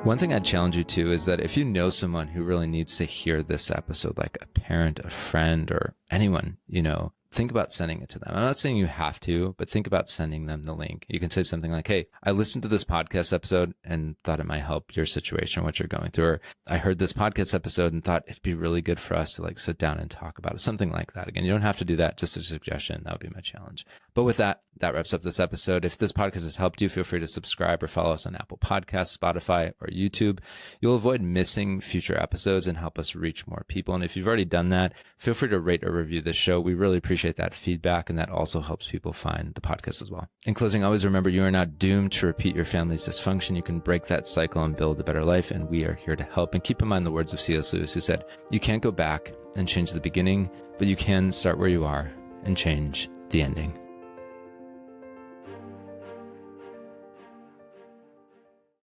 One thing I'd challenge you to is that if you know someone who really needs to hear this episode, like a parent, a friend, or anyone, think about sending it to them. I'm not saying you have to, but think about sending them the link. You can say something like, hey, I listened to this podcast episode and thought it might help your situation, what you're going through. Or I heard this podcast episode and thought it'd be really good for us to sit down and talk about it. Something like that. Again, you don't have to do that. Just a suggestion. That would be my challenge. But with that wraps up this episode. If this podcast has helped you, feel free to subscribe or follow us on Apple Podcasts, Spotify, or YouTube. You'll avoid missing future episodes and help us reach more people. And if you've already done that, feel free to rate or review this show. We really appreciate that feedback, and that also helps people find the podcast as well. In closing, always remember you are not doomed to repeat your family's dysfunction. You can break that cycle and build a better life, and we are here to help. And keep in mind the words of C.S. Lewis, who said, you can't go back and change the beginning, but you can start where you are and change the ending.